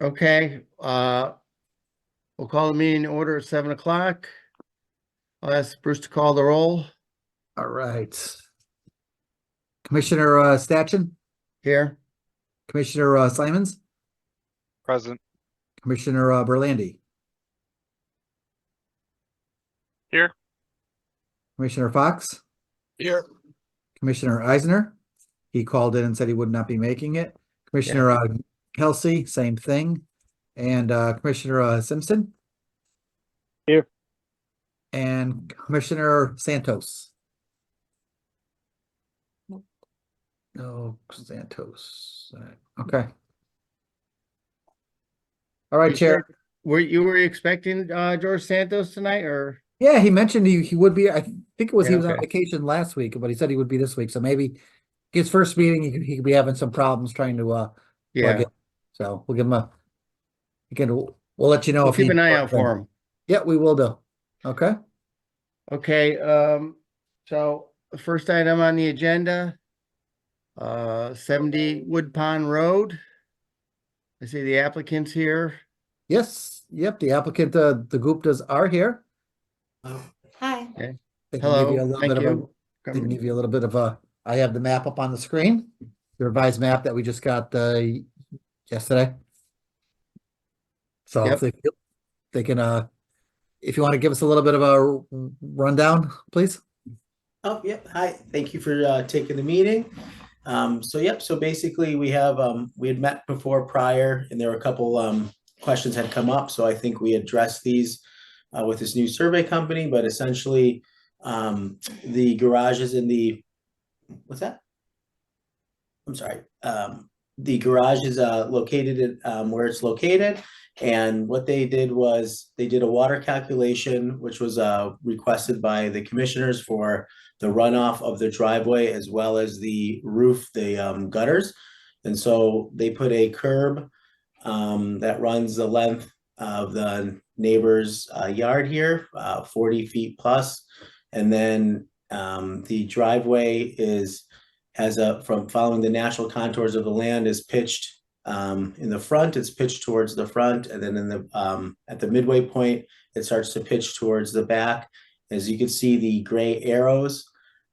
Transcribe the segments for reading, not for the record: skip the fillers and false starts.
Okay, we'll call the meeting to order at 7 o'clock. I'll ask Bruce to call the roll All right. Commissioner Stachin, here. Commissioner Simons, Present. Commissioner Berlandi, Here. Commissioner Fox, Here. Commissioner Eisner. He called in and said he would not be making it. Commissioner Kelsey, same thing. And Commissioner Simpson. Here. And Commissioner Santos. No, Santos. Okay. All right, Chair. Were you expecting George Santos tonight, or? Yeah, he mentioned he would be. I think it was he was on okay. vacation last week, but he said he would be this week. So maybe his first meeting he could be having some problems trying to plug in. So we'll give him we'll let you know We'll if he keep an eye out for him. Yeah, we will do. Okay. Okay, so the first item on the agenda, 70 Wood Pond Road. I see the applicants here. Yes. Yep. The applicant, the Guptas are here. Hi. Okay. They can Hello, give you a little thank bit you. they can give you a little bit of I have the map up on the screen, the revised map that we just got yesterday. So Yep. if they can if you want to give us a little bit of a rundown, please. Oh, yep. Hi. Thank you for taking the meeting. So basically we have we had met before prior, and there were a couple questions had come up. So I think we addressed these with this new survey company, but essentially the garage is in the what's that? I'm sorry. The garage is located at where it's located. And what they did was they did a water calculation, which was requested by the commissioners for the runoff of the driveway as well as the roof, the gutters. And so they put a curb that runs the length of the neighbor's yard here, 40 feet plus. And then the driveway from following the natural contours of the land is pitched in the front. It's pitched towards the front, and then in the at the midway point it starts to pitch towards the back. As you can see, the gray arrows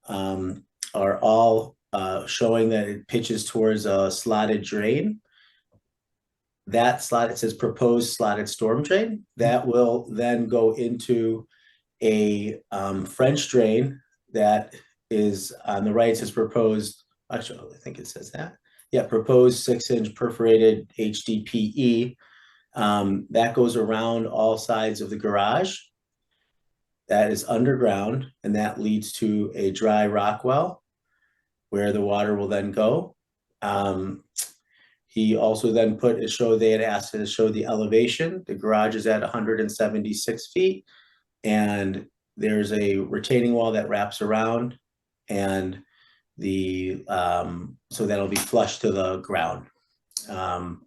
are all showing that it pitches towards a slotted drain. That slot, it says proposed slotted storm drain, that will then go into a French drain that is on the right. It says proposed, actually I think it says that. Yeah, proposed 6-inch perforated HDPE. That goes around all sides of the garage. That is underground, and that leads to a dry rock well where the water will then go. He also then they had asked to show the elevation. The garage is at 176 feet, and there's a retaining wall that wraps around, and so that'll be flush to the ground. And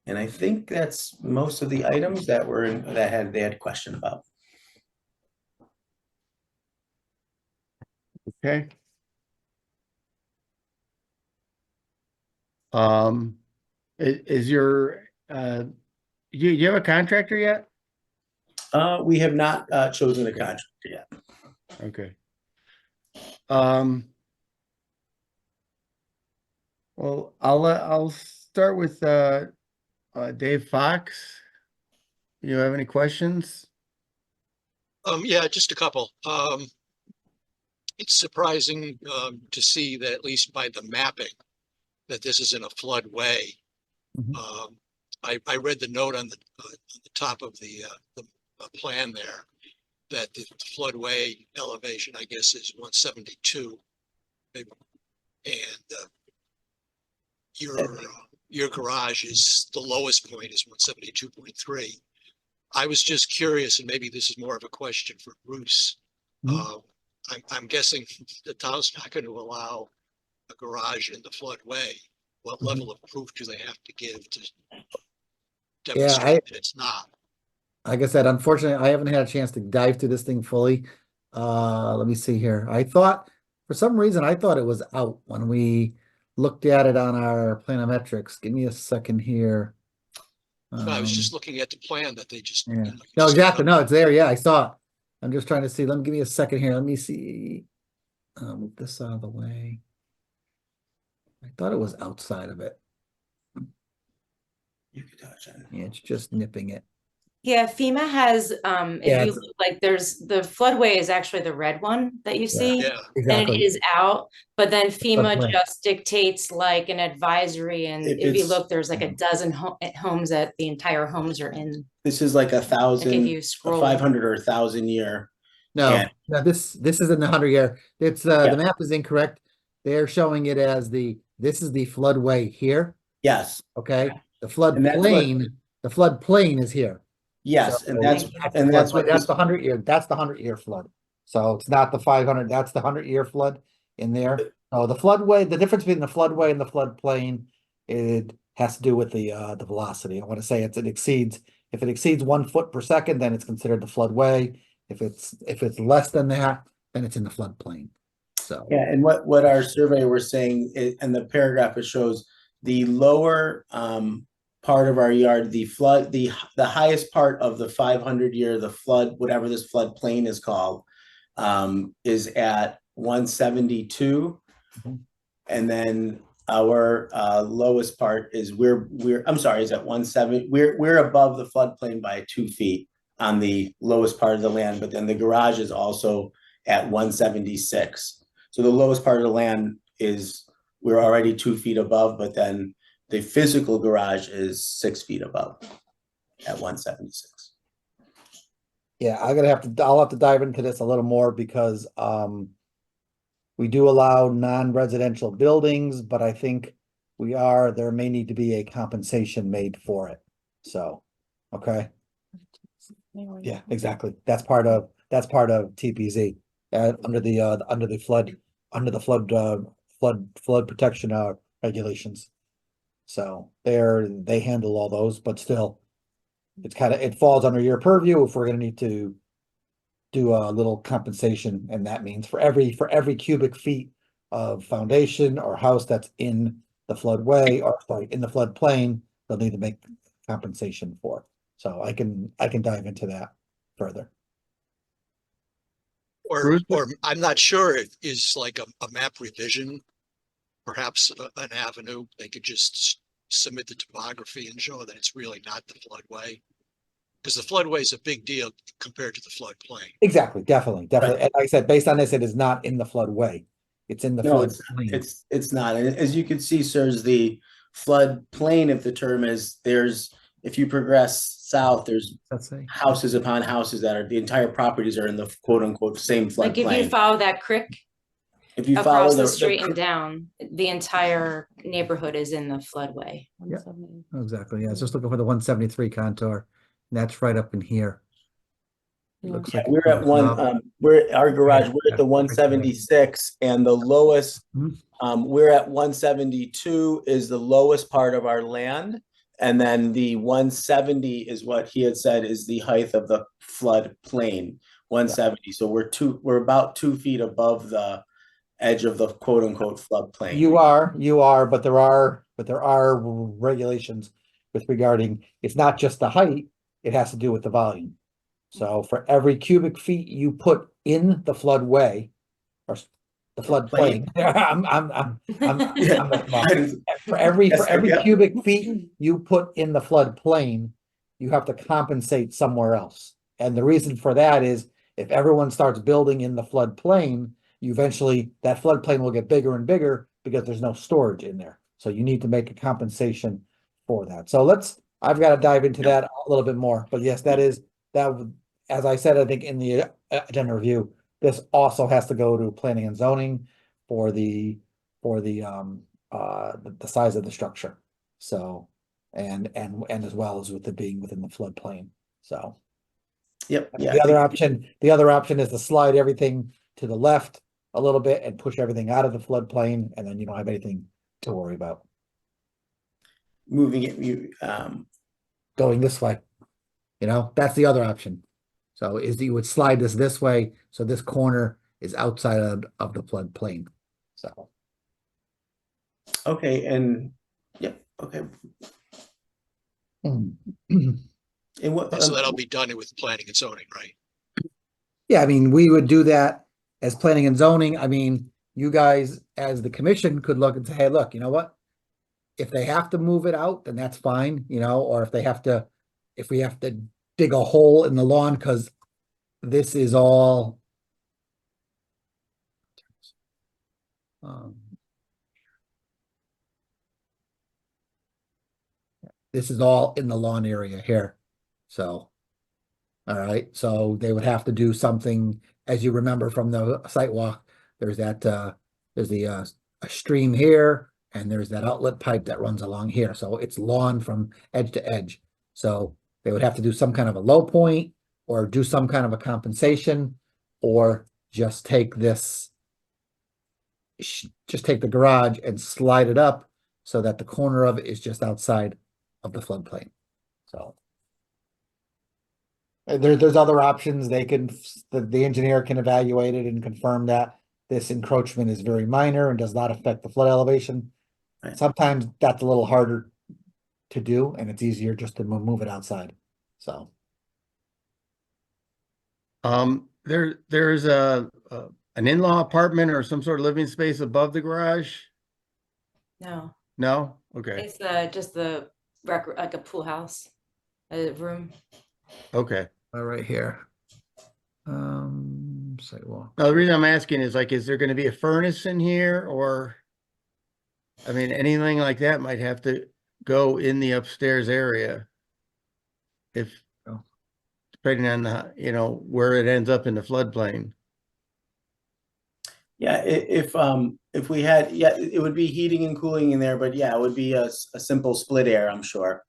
I think that's most of the items that they had a question about. Okay. Is your you have a contractor yet? We have not chosen a contractor yet. Okay. Well, I'll start with Dave Fox. You have any questions? Yeah, just a couple. It's surprising to see that, at least by the mapping, that this is in a floodway. Mhm. I read the note on the top of the plan there that the floodway elevation, I guess, is 172, and your garage is, the lowest point is 172.3. I was just curious, and maybe this is more of a question for Bruce. I'm guessing the town's not going to allow a garage in the floodway. What level of proof do they have to give to demonstrate that it's not? Like I said, unfortunately, I haven't had a chance to dive through this thing fully. Let me see here. For some reason, I thought it was out when we looked at it on our planometrics. Give me a second here. No, I was just Um, looking at the plan that they just. Yeah, you no, just got exactly. up. No, it's there. Yeah, I saw it. I'm just trying to see. Let me give me a second here. Let me see. Move this out of the way. I thought it was outside of it. You could touch on it. Yeah, it's just nipping it. Yeah, FEMA has, Yeah, if you, look, like, there's, the floodway is actually the red one that you see. Yeah, And it Exactly. is out, but then FEMA floodplain. just dictates like an advisory, and If if you it's- look, there's like a dozen homes that the entire homes are in. This is like Like if 1,000, you a scroll. 500 or 1,000 year. No, Yeah. no, this is in the 100-year. It's Yeah. the map is incorrect. They're showing it as this is the floodway here. Yes, Okay, the And that's what- floodplain is here. yes, So and that's Thank you. the and that's floodplain. what That's this, the 100-year. That's the 100-year flood. So it's not the 500. That's the 100-year flood in there. Oh, the floodway. The difference between the floodway and the floodplain, it has to do with the velocity. I want to say if it exceeds 1 foot per second, then it's considered the floodway. If it's less than that, then it's in the floodplain. So yeah, and what our survey was saying, and the paragraph, it shows the lower part of our yard, the flood, the highest part of the 500 year, the flood, whatever this floodplain is called, is at 172. Mhm. And then our lowest part is I'm sorry, is at 170. We're above the floodplain by 2 feet on the lowest part of the land, but then the garage is also at 176. So the lowest part of the land we're already 2 feet above, but then the physical garage is 6 feet above at 176. yeah, I'll have to dive into this a little more because we do allow non-residential buildings, but I think there may need to be a compensation made for it. So, okay. Yeah, exactly. That's part of TPZ under the flood protection regulations. So they handle all those, but still, it falls under your purview if we're gonna need to do a little compensation, and that means for every cubic feet of foundation or house that's in the floodway, or sorry, in the floodplain, they'll need to make compensation for. So I can dive into that further. or Bruce? I'm not sure if is like a map revision, perhaps an avenue. They could just submit the topography and show that it's really not the floodway. Because the floodway is a big deal compared to the floodplain. Exactly, definitely. And like I said, based on this, it is not in the floodway. It's in the No, floodplain. it's not. And as you can see, sirs, the floodplain, if the term is, if you progress south, there's Let's say. houses upon houses the entire properties are in the quote unquote same Like if you floodplain. follow that creek If you follow across the the street and down, the entire neighborhood is in the floodway. Yeah. Exactly. Yeah, I was just looking for the 173 contour. And that's right up in here. It looks like it we're at comes up. our garage, we're at the Yeah. 176, and the lowest, Mhm. we're at 172 is the lowest part of our land. And then the 170 is what he had said is the height of the flood plain, 170. So we're about 2 feet above the edge of the quote unquote floodplain. You are, but there are regulations regarding, it's not just the height, it has to do with the volume. So for every cubic feet you put in the floodway, or the floodplain, for every Yeah. cubic feet you put in the floodplain, you have to compensate somewhere else. And the reason for that is if everyone starts building in the floodplain, that floodplain will get bigger and bigger because there's no storage in there. So you need to make a compensation for that. So I've got to dive into that a little bit more. But yes, as I said, I think in the agenda review, this also has to go to planning and zoning for the size of the structure. So, and as well as with it being within the floodplain. So. Yep. Yeah. The other option is to slide everything to the left a little bit and push everything out of the floodplain, and then you don't have anything to worry about. Moving it, Going this way, that's the other option. So you would slide this way, so this corner is outside of the floodplain. So. okay, and yeah, okay. And what, And so that'll be done with planning and zoning, right? Yeah, I mean, we would do that as planning and zoning. I mean, you guys as the commission could look and say, hey, look, you know what? If they have to move it out, then that's fine, you know, or if we have to dig a hole in the lawn, because this is all um, this is all in the lawn area here. So, all right, so they would have to do something, as you remember from the site walk, there's that, there's a stream here, and there's that outlet pipe that runs along here. So it's lawn from edge to edge. So they would have to do some kind of a low point or do some kind of a compensation, or just take this, just take the garage and slide it up so that the corner of it is just outside of the floodplain. So there's other options. They can, the engineer can evaluate it and confirm that this encroachment is very minor and does not affect the flood elevation. Right. Sometimes that's a little harder to do, and it's easier just to move it outside. So There's an in-law apartment or some sort of living space above the garage? No, No? Okay, it's just the like a pool house, a room. okay. right here. Sidewalk. Now, the reason I'm asking is like, is there gonna be a furnace in here or? I mean, anything like that might have to go in the upstairs area. If, Oh. depending on the, you know, where it ends up in the floodplain. yeah, if we had, yeah, it would be heating and cooling in there, but yeah, it would be a simple split air, I'm sure.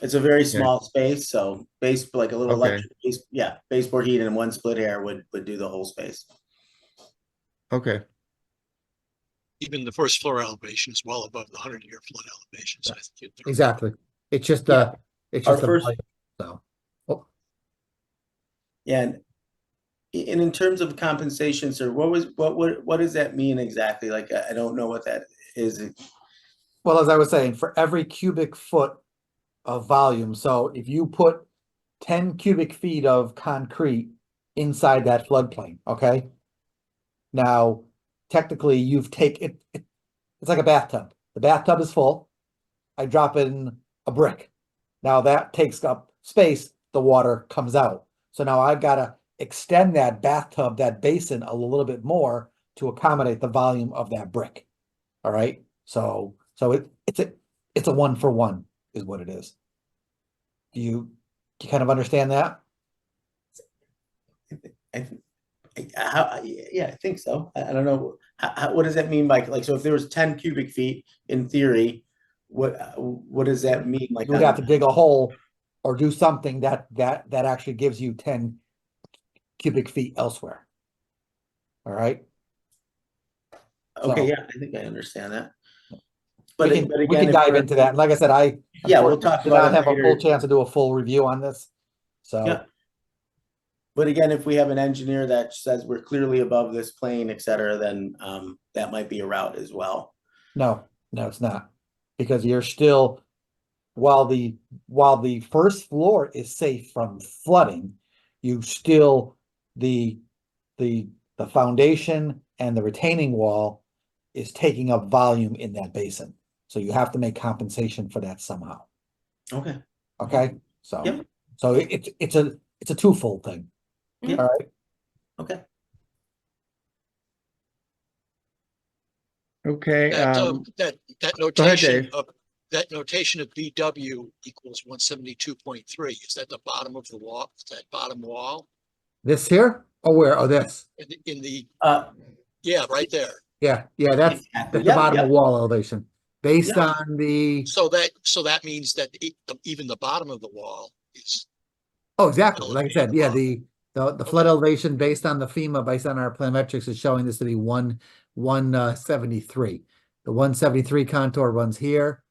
It's a very small space, so like a little Okay. electric, yeah, baseboard heat and one split air would do the whole space. Okay, Even the first floor elevation is well above the 100-year flood elevation. So I think Exactly. It's just Yeah. it's Our just a first- pipe, so. Oh, Yeah, and in terms of compensation, sir, what does that mean exactly? Like, I don't know what that is. well, as I was saying, for every cubic foot of volume, so if you put 10 cubic feet of concrete inside that floodplain, okay? Now, technically, you've taken it, it's like a bathtub. The bathtub is full. I drop in a brick. Now that takes up space, the water comes out. So now I've got to extend that bathtub, that basin a little bit more to accommodate the volume of that brick. All right. So it's a 1-for-1 is what it is. Do you kind of understand that? Yeah, I think so. I don't know. What does that mean by, like, so if there was 10 cubic feet in theory, what does that mean? Like, You would have to dig a hole or do something that actually gives you 10 cubic feet elsewhere. All right. okay, so- yeah, I think I understand that. We But can, but we again, can if dive we're- into that. And like I said, Yeah, we'll talk did about not it have a full later. chance to do a full review on this. So Yeah. But again, if we have an engineer that says we're clearly above this plane, et cetera, then that might be a route as well. no, it's not. Because you're still, while the first floor is safe from flooding, you still, the foundation and the retaining wall is taking up volume in that basin. So you have to make compensation for that somehow. Okay. Okay, so Yep. so it's a twofold thing. Yeah. All right. Okay. okay, that go ahead, notation Dave. of BW equals 172.3. Is that the bottom of the wall? Is that bottom wall This here? Oh, where? Oh, this. in the Yeah, right there? Yeah, that's exactly. the Yep, bottom of yep. wall elevation. Based Yeah. on the, So that means that even the bottom of the wall is oh, exactly. Like I said, yeah, Elevated the flood elevation based on the FEMA, based on our planimetrics is showing this to be 173. The 173 contour runs here,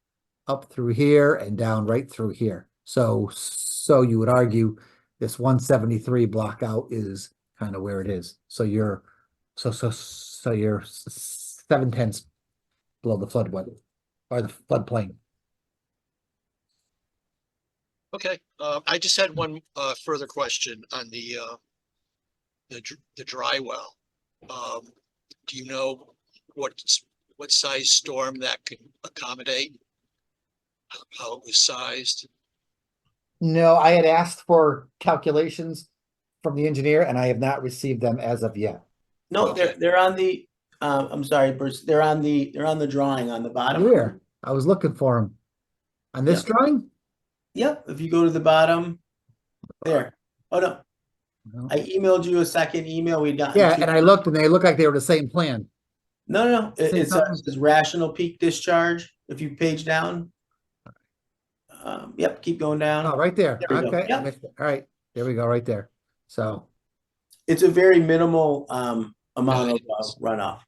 up through here and down right through here. So you would argue this 173 block out is kind of where it is. So you're 7/10 below the flood weather or the floodplain. Okay, I just had one further question on the dry well. Do you know what size storm that can accommodate? How it was sized? No, I had asked for calculations from the engineer and I have not received them as of yet. No, Okay. they're on the, I'm sorry, Bruce, they're on the drawing on the bottom. Where? I was looking for them. On this Yeah. drawing? Yep, if you go to the bottom, there. Oh, no, No. I emailed you a second email. We'd gotten Yeah, two. and I looked and they look like they were the same plan. No, no, no. Say It something. says rational peak discharge. If you page down. Yep, keep going down. Oh, right there. There we go. Okay. Yep. All right. There we go, right there. So, It's a very minimal amount of runoff.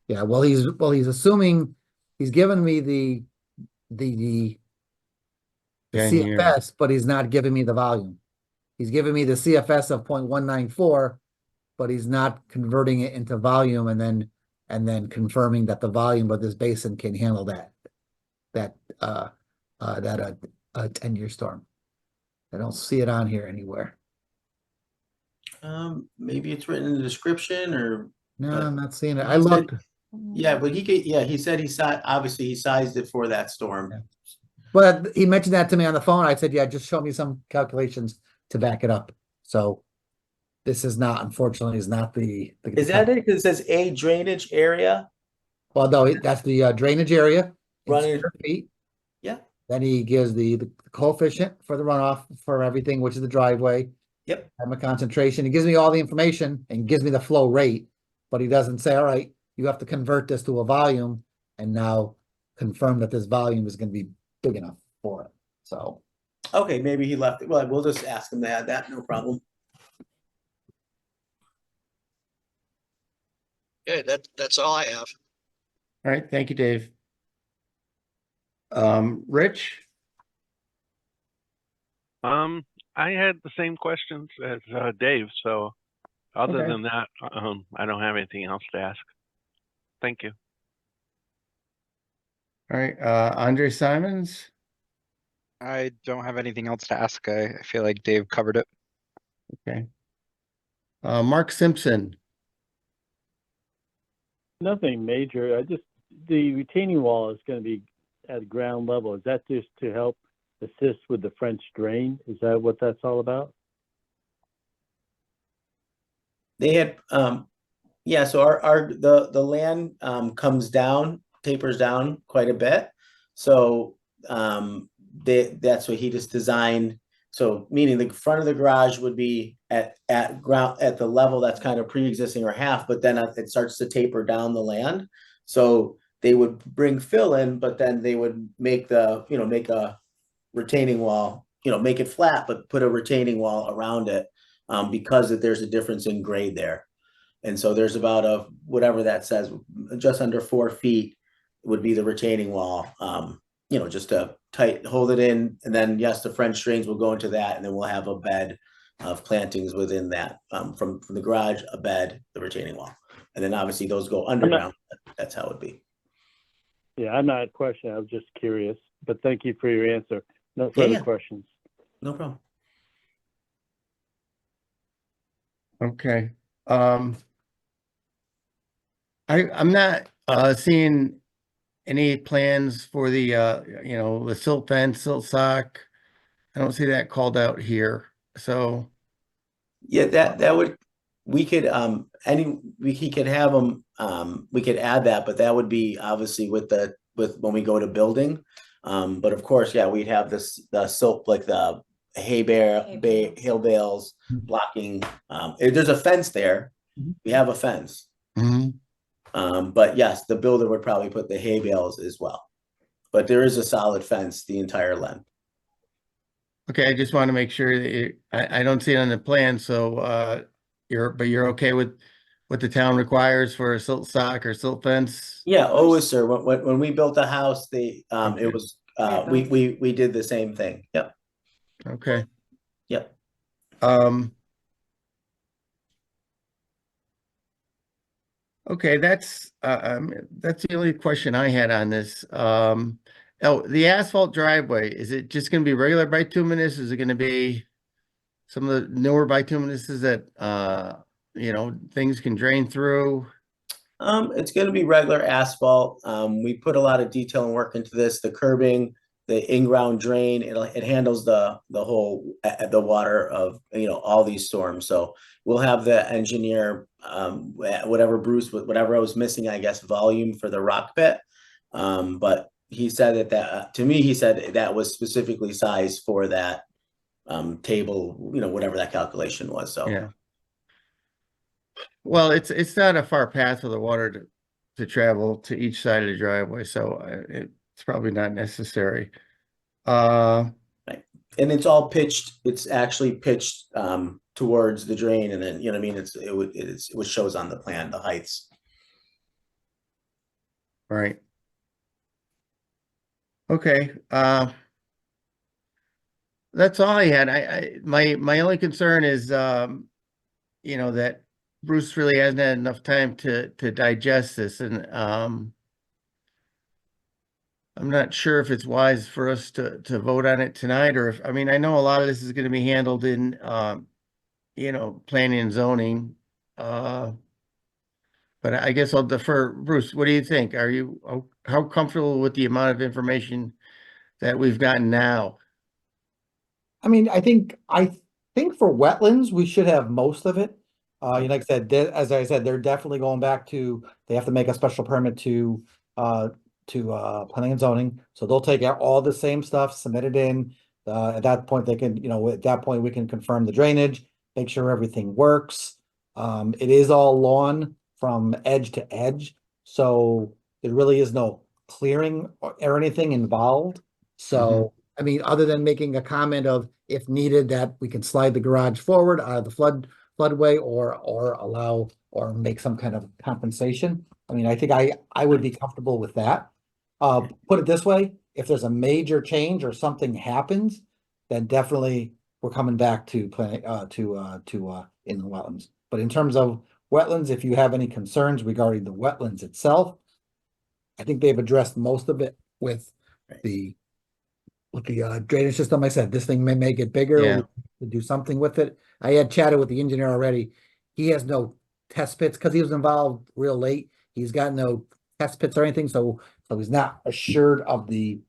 yeah, he's assuming he's given me the Yeah, here. CFS, but he's not giving me the volume. He's giving me the CFS of 0.194, but he's not converting it into volume and then confirming that the volume of this basin can handle that 10-year storm. I don't see it on here anywhere. Maybe it's written in the description or, No, But I'm not seeing it. he I said- looked, yeah, but he said obviously he sized it for that storm. Yeah. but he mentioned that to me on the phone. I said, yeah, just show me some calculations to back it up. So this is not, unfortunately, is not the. Is that it? Because it says a drainage area Well, no, that's the drainage area. in running. square feet. Yeah. Then he gives the coefficient for the runoff for everything, which is the driveway. Yep. I'm a concentration. He gives me all the information and gives me the flow rate, but he doesn't say, all right, you have to convert this to a volume and now confirm that this volume is going to be big enough for it. So, Okay, maybe he left it. Well, we'll just ask him to add that. No problem. Okay, that's all I have. All right, thank you, Dave. Rich? I had the same questions as Dave, so other Okay. than that, I don't have anything else to ask. Thank you. All right, Andre Simons? I don't have anything else to ask. I feel like Dave covered it. Okay. Mark Simpson? Nothing major. The retaining wall is going to be at ground level. Is that just to help assist with the French drain? Is that what that's all about? They had, yeah, so the land comes down, tapers down quite a bit. So that's what he just designed. So meaning the front of the garage would be at ground at the level that's kind of pre-existing or half, but then it starts to taper down the land. So they would bring fill in, but then they would make make a retaining wall, make it flat, but put a retaining wall around it because there's a difference in grade there. And so there's about whatever that says, just under 4 feet would be the retaining wall, just to hold it in. And then, yes, the French drains will go into that. And then we'll have a bed of plantings within that, from the garage, a bed, the retaining wall. And then obviously those go underground. That's how it would be. Yeah, I'm not questioning. I was just curious, but thank you for your answer. No further Yeah. questions. No problem. Okay. I'm not seeing any plans for the the silt fence, silt sock. I don't see that called out here. So Yeah, that would, we could he could have them, we could add that, but that would be obviously with when we go to building. But of course, yeah, we'd have the silt, like the hay bales blocking. There's a fence there. Mhm. We have a fence. mhm. But yes, the builder would probably put the hay bales as well. But there is a solid fence the entire length. Okay, I just want to make sure that I don't see it on the plan, so you're okay with what the town requires for a silt sock or silt fence? Yeah, always, sir. When we built the house, Okay. it was Yeah, we did the same thing. Yep. Okay. Yep. Okay, that's the only question I had on this. Oh, the asphalt driveway, is it just gonna be regular bituminous? Is it gonna be some of the newer bituminuses that, things can drain through? It's gonna be regular asphalt. We put a lot of detail and work into this, the curbing, the in-ground drain, it handles the whole, the water of, all these storms. So we'll have the engineer, whatever whatever I was missing, I guess, volume for the rock pit. But he said that, to me, he said that was specifically sized for that, table, whatever that calculation was, so. Yeah. Well, it's not a far path for the water to travel to each side of the driveway, so it's probably not necessary. And it's all pitched, it's actually pitched towards the drain, and then, you know what I mean, it's what shows on the plan, the heights. Right. Okay, that's all I had. My only concern is, that Bruce really hasn't had enough time to digest this, and I'm not sure if it's wise for us to vote on it tonight, or if, I know a lot of this is gonna be handled in, planning and zoning. But I guess I'll defer. Bruce, what do you think? Are you, how comfortable with the amount of information that we've gotten now? I think for wetlands, we should have most of it. Like I said, as I said, they're definitely going back to, they have to make a special permit to planning and zoning. So they'll take out all the same stuff, submit it in. At that point, they can, at that point, we can confirm the drainage, make sure everything works. It is all lawn from edge to edge, so there really is no clearing or anything involved. So, other than making a comment of, if needed, that we can slide the garage forward out of the floodway, or allow, or make some kind of compensation. I think I would be comfortable with that. Put it this way, if there's a major change or something happens, then definitely we're coming back to planning, in the wetlands. But in terms of wetlands, if you have any concerns regarding the wetlands itself, I think they've addressed most of it with the drainage system. I said, this thing may make it bigger. Yeah. We do something with it. I had chatted with the engineer already. He has no test pits because he was involved real late. He's got no test pits or anything, so he's not assured of the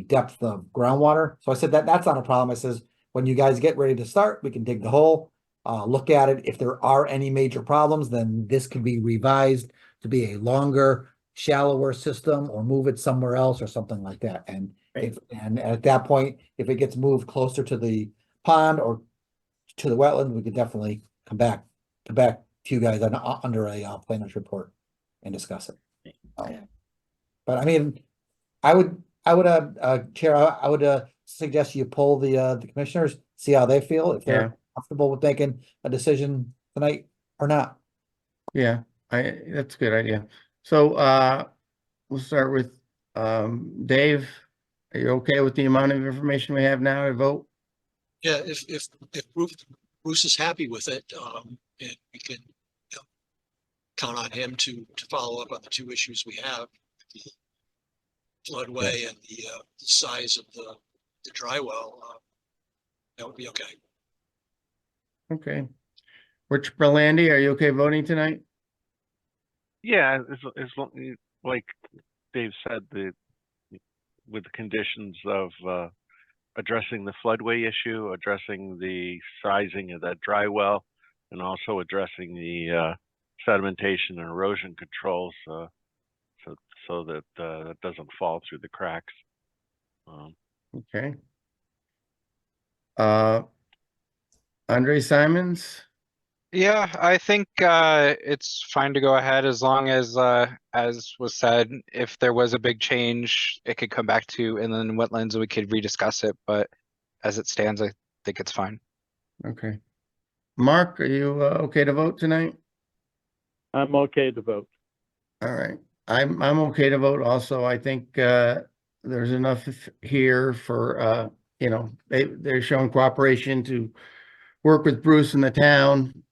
depth of groundwater. So I said that's not a problem. I says, when you guys get ready to start, we can dig the hole, look at it. If there are any major problems, then this could be revised to be a longer, shallower system, or move it somewhere else or something like that. And and at that point, if it gets moved closer to the pond or to the wetland, we could definitely come back to you guys under a planner's report and discuss it. But I would Chair, I would suggest you poll the commissioners, see how they feel, if they're comfortable with making a decision tonight or not. Yeah, that's a good idea. So we'll start with Dave. Are you okay with the amount of information we have now to vote? Yeah, if Bruce is happy with it, and we can, count on him to follow up on the two issues we have, the floodway and the size of the dry well, that would be okay. Okay. Rich Berlandi, are you okay voting tonight? Yeah, as long, like Dave said, with the conditions of addressing the floodway issue, addressing the sizing of that dry well, and also addressing the sedimentation and erosion controls, so that that doesn't fall through the cracks. Okay. Andre Simons? Yeah, I think it's fine to go ahead as long as was said, if there was a big change, it could come back to inland wetlands and we could rediscuss it, but as it stands, I think it's fine. Okay. Mark, are you okay to vote tonight? I'm okay to vote. All right. I'm okay to vote also. I think there's enough here for they're showing cooperation to work with Bruce and the town.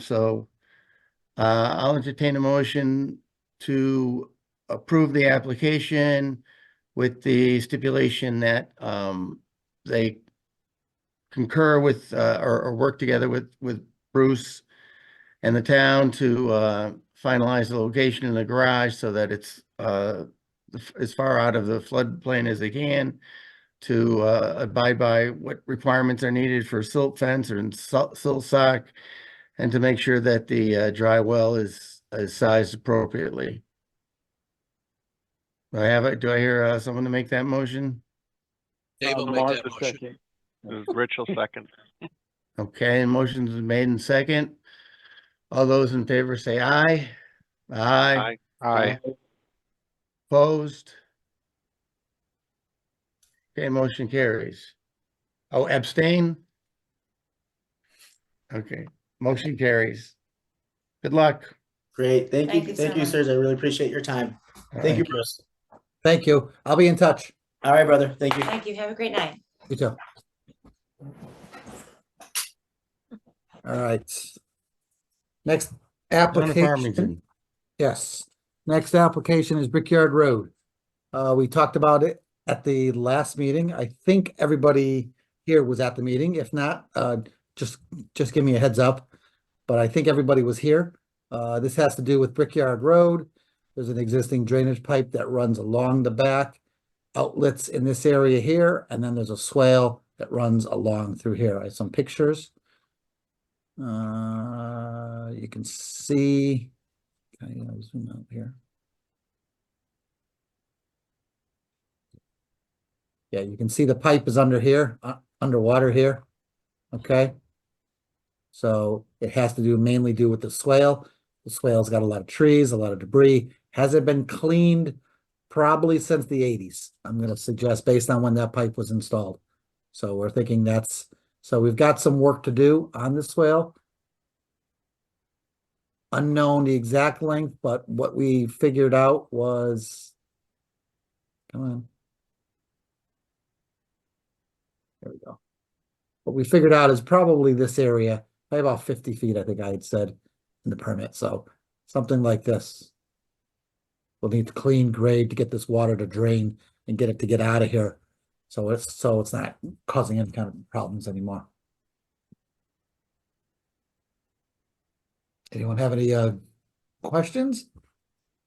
So I'll entertain a motion to approve the application with the stipulation that they concur with or work together with Bruce and the town to finalize the location in the garage so that it's as far out of the floodplain as they can, to abide by what requirements are needed for silt fence or silt sock, and to make sure that the dry well is sized appropriately. Do I hear someone to make that motion? Dave will make Mark that the motion. second. Rich will second. Okay, motion's been made in second. All those in favor say aye. Aye. Aye. Aye. Opposed? Okay, motion carries. Oh, abstain? Okay, motion carries. Good luck. Great. Thank Thank you. you Thank so you, much. sirs. I really appreciate your time. All Thank you, right. Bruce. Thank you. I'll be in touch. All right, brother. Thank you. Thank you. Have a great night. You too. All right. Next Donna application. Farmington. Yes. Next application is Brickyard Road. We talked about it at the last meeting. I think everybody here was at the meeting. If not, just give me a heads up. But I think everybody was here. This has to do with Brickyard Road. There's an existing drainage pipe that runs along the back, outlets in this area here, and then there's a swale that runs along through here. I have some pictures. You can see, I'll zoom out here. Yeah, you can see the pipe is under here, underwater here. Okay. So it has to mainly do with the swale. The swale's got a lot of trees, a lot of debris. Hasn't been cleaned probably since the 80s. I'm going to suggest based on when that pipe was installed. So we're thinking so we've got some work to do on the swale. Unknown the exact length, but what we figured out was, come on. There we go. What we figured out is probably this area, by about 50 feet, I think I had said in the permit. So something like this. We'll need to clean grade to get this water to drain and get it to get out of here. So it's not causing any kind of problems anymore. Anyone have any questions?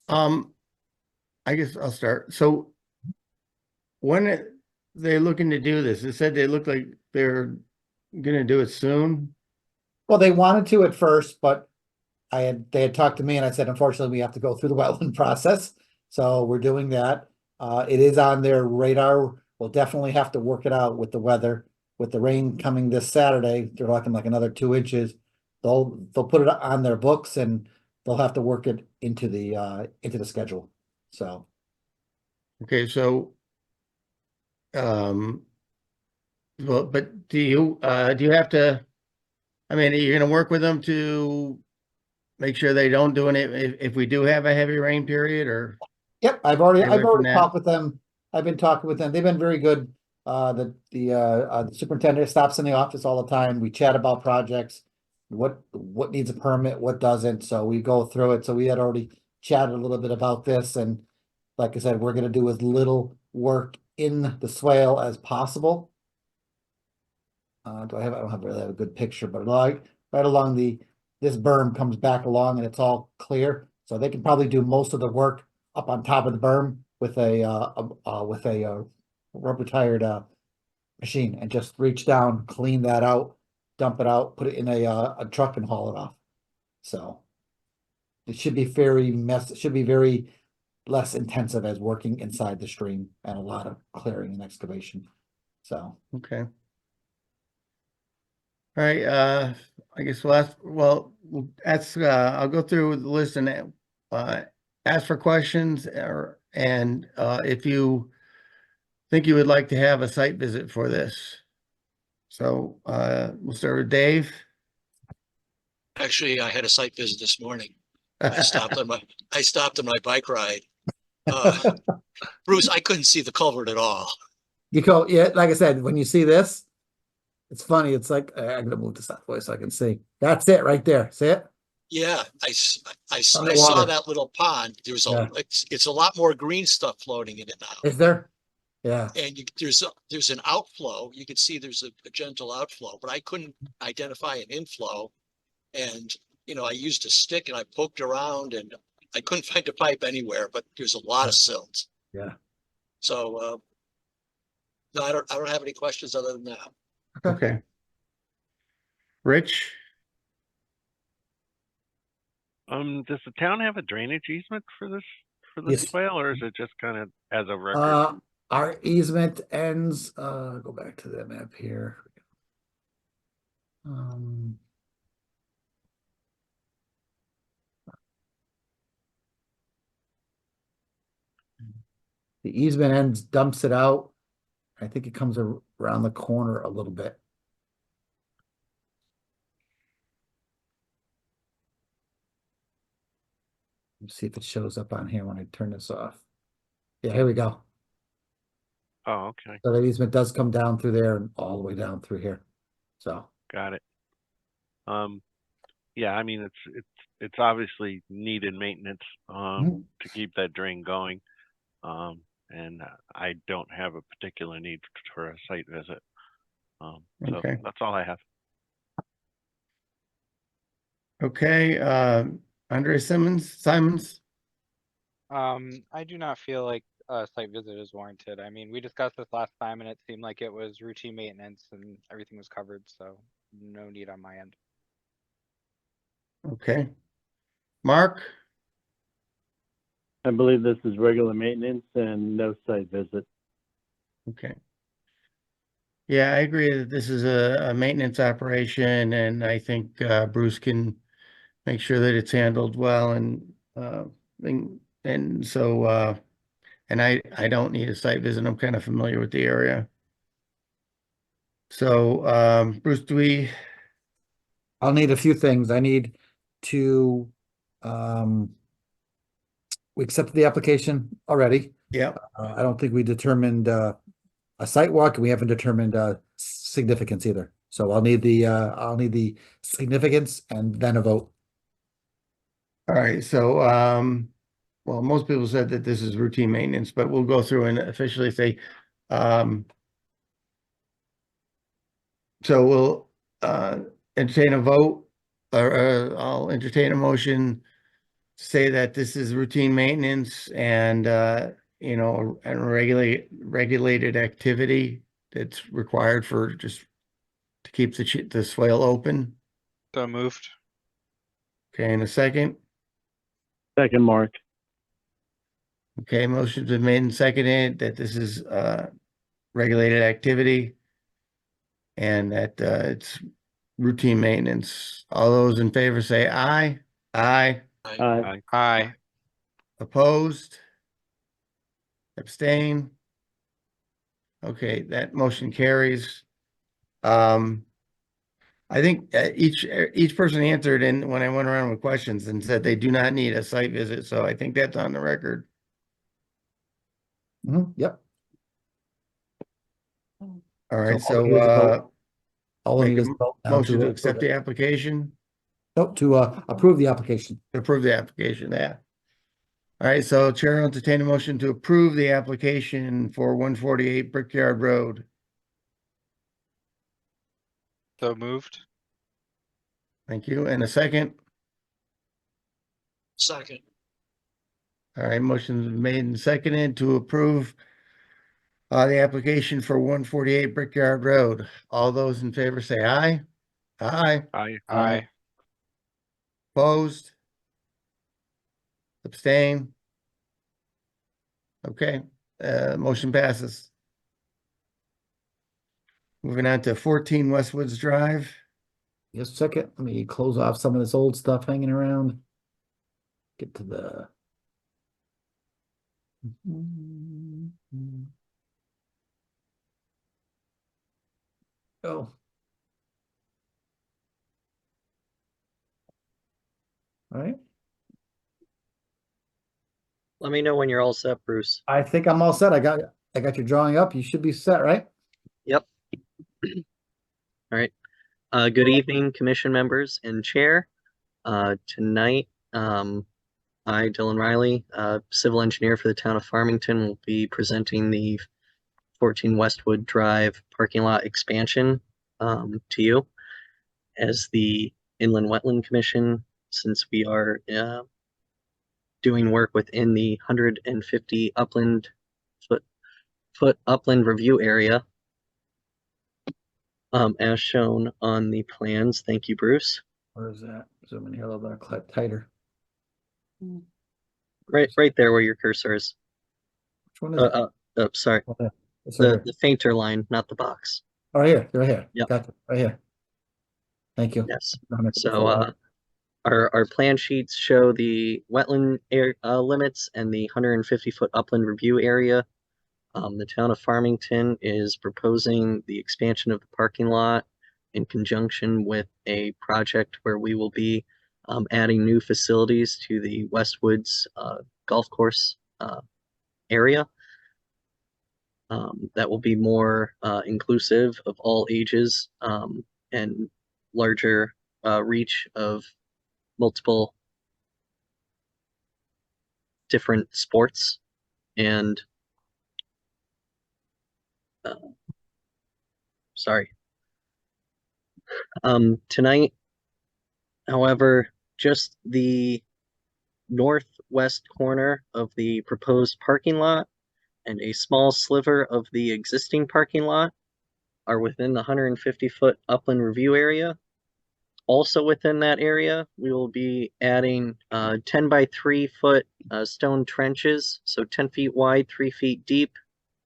I guess I'll start. So when they're looking to do this, it said they look like they're gonna do it soon. Well, they wanted to at first, but they had talked to me and I said, unfortunately, we have to go through the wetland process. So we're doing that. It is on their radar. We'll definitely have to work it out with the weather. With the rain coming this Saturday, they're talking like another 2 inches. They'll put it on their books and they'll have to work it into the schedule. So Okay, so well, but do you have to, I mean, are you gonna work with them to make sure they don't do it if we do have a heavy rain period, or? yep, I've already Stay away from that. talked with them. I've been talking with them. They've been very good. The superintendent stops in the office all the time. We chat about projects, what needs a permit, what doesn't. So we go through it. So we had already chatted a little bit about this, and like I said, we're going to do as little work in the swale as possible. I don't really have a good picture, but like right along this berm comes back along and it's all clear. So they can probably do most of the work up on top of the berm with a rubber tired machine and just reach down, clean that out, dump it out, put it in a truck and haul it off. So it should be very less intensive as working inside the stream and a lot of clearing and excavation. So Okay. All right, I guess we'll ask, I'll go through the list and ask for questions, and if you think you would like to have a site visit for this. So we'll start with Dave. Actually, I had a site visit this morning. I stopped on my bike ride. Bruce, I couldn't see the culvert at all. you go, yeah, like I said, when you see this, it's funny. It's like, I'm gonna move this that way so I can see. That's it right there. See it? Yeah, I saw Underwater. that little pond. There's Yeah. it's a lot more green stuff floating in it now. Is there? Yeah, And there's an outflow. You can see there's a gentle outflow, but I couldn't identify an inflow. And, I used a stick and I poked around and I couldn't find a pipe anywhere, but there's a lot of silt. yeah. So, no, I don't have any questions other than that. Okay. Rich? Does the town have a drainage easement for this Yes. swale, or is it just kind of as a record? Our easement ends, go back to the map here. Um. The easement ends, dumps it out. I think it comes around the corner a little bit. Let's see if it shows up on here when I turn this off. Yeah, here we go. Oh, okay, So the easement does come down through there and all the way down through here. So, got it. Yeah, I mean, it's obviously needed maintenance, Mhm. to keep that drain going. And I don't have a particular need for a site visit. So Okay. that's all I have. Okay, Andre Simons? I do not feel like a site visit is warranted. I mean, we discussed this last time and it seemed like it was routine maintenance and everything was covered, so no need on my end. Okay. Mark? I believe this is regular maintenance and no site visit. Okay. Yeah, I agree that this is a maintenance operation, and I think Bruce can make sure that it's handled well, and so and I don't need a site visit. I'm kind of familiar with the area. So Bruce, I'll need a few things. I need to, we accepted the application already. yeah, I don't think we determined, a site walk, and we haven't determined, significance either. So I'll need the significance and then a vote. all right. So well, most people said that this is routine maintenance, but we'll go through and officially say so we'll entertain a vote, or I'll entertain a motion to say that this is routine maintenance and and regulated activity that's required for just to keep the swale open. So moved. Okay, in a second. Second, Mark. Okay, motion's been made and seconded that this is regulated activity and that it's routine maintenance. All those in favor say aye. Aye. Aye. Aye. Opposed? Abstain? Okay, that motion carries. I think each person answered and when I went around with questions and said they do not need a site visit, so I think that's on the record. Yep. All So right, all we so need is a vote. All we make need a is a vote now motion to approve accept it. the application, Nope, to approve the application. to approve the application, yeah. All right, so Chair will entertain a motion to approve the application for 148 Brickyard Road. So moved. Thank you. And a second? Second. All right, motion's been made and seconded to approve the application for 148 Brickyard Road. All those in favor say aye. Aye. Aye. Opposed? Abstain? Okay, motion passes. Moving on to 14 Westwoods Drive. Just a second, let me close off some of this old stuff hanging around. Get to the. Oh. All right, Let me know when you're all set, Bruce. I think I'm all set. I got your drawing up. You should be set, right? Yep. All right. Good evening, commission members and chair. Tonight, I, Dylan Riley, civil engineer for the town of Farmington, will be presenting the 14 Westwood Drive parking lot expansion to you as the Inland Wetland Commission, since we are doing work within the 150 foot upland review area, as shown on the plans. Thank you, Bruce. Where is that? Zoom in here a little bit tighter. Right there where your cursor is. Which one is it? Sorry, Okay. It's right here. the fainter line, not the box. Oh, right here, right here. Yep. Got it, right here. Thank you. Yes. Don't have to So follow. our plan sheets show the wetland limits and the 150 foot upland review area. The town of Farmington is proposing the expansion of the parking lot in conjunction with a project where we will be adding new facilities to the Westwoods golf course area. That will be more inclusive of all ages and larger reach of multiple different sports and sorry. Tonight, however, just the northwest corner of the proposed parking lot and a small sliver of the existing parking lot are within the 150 foot upland review area. Also within that area, we will be adding 10 by 3 foot stone trenches, so 10 feet wide, 3 feet deep.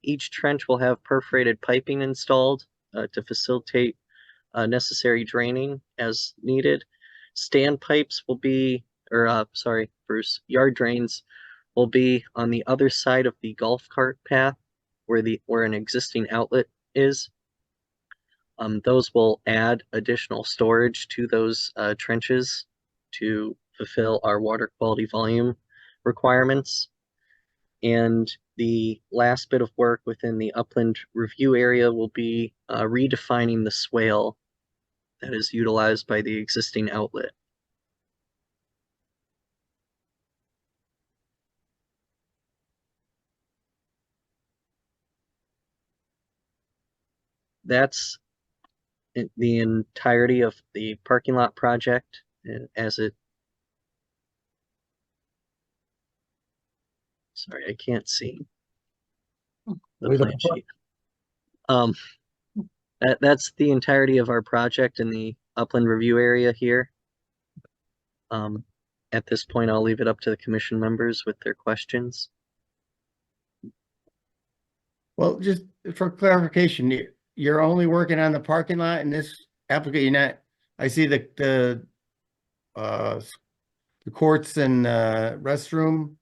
Each trench will have perforated piping installed to facilitate necessary draining as needed. Standpipes will be, Bruce, yard drains will be on the other side of the golf cart path where an existing outlet is. Those will add additional storage to those trenches to fulfill our water quality volume requirements. And the last bit of work within the upland review area will be redefining the swale that is utilized by the existing outlet. That's the entirety of the parking lot project as it. Sorry, I can't see the plan sheet. That's the entirety of our project in the upland review area here. At this point, I'll leave it up to the commission members with their questions. Well, just for clarification, you're only working on the parking lot in this application. You're not, I see the courts and restroom.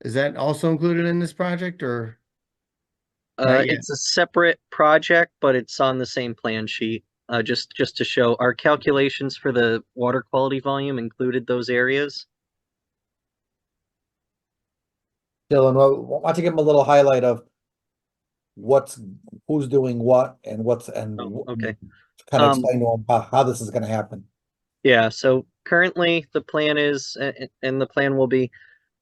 Is that also included in this project or? Not yet. It's a separate project, but it's on the same plan sheet. Just to show our calculations for the water quality volume included those areas. Dylan, why don't you give them a little highlight of who's doing what and Okay. kind of explain to them how this is gonna happen. Yeah, so currently the plan is, and the plan will be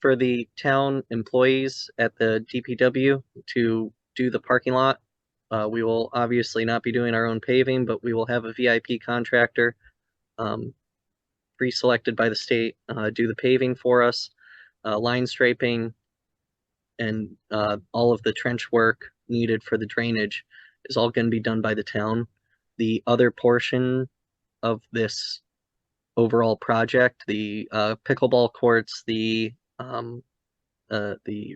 for the town employees at the DPW to do the parking lot. We will obviously not be doing our own paving, but we will have a VIP contractor pre-selected by the state do the paving for us, line striping, and all of the trench work needed for the drainage is all going to be done by the town. The other portion of this overall project, the pickleball courts, the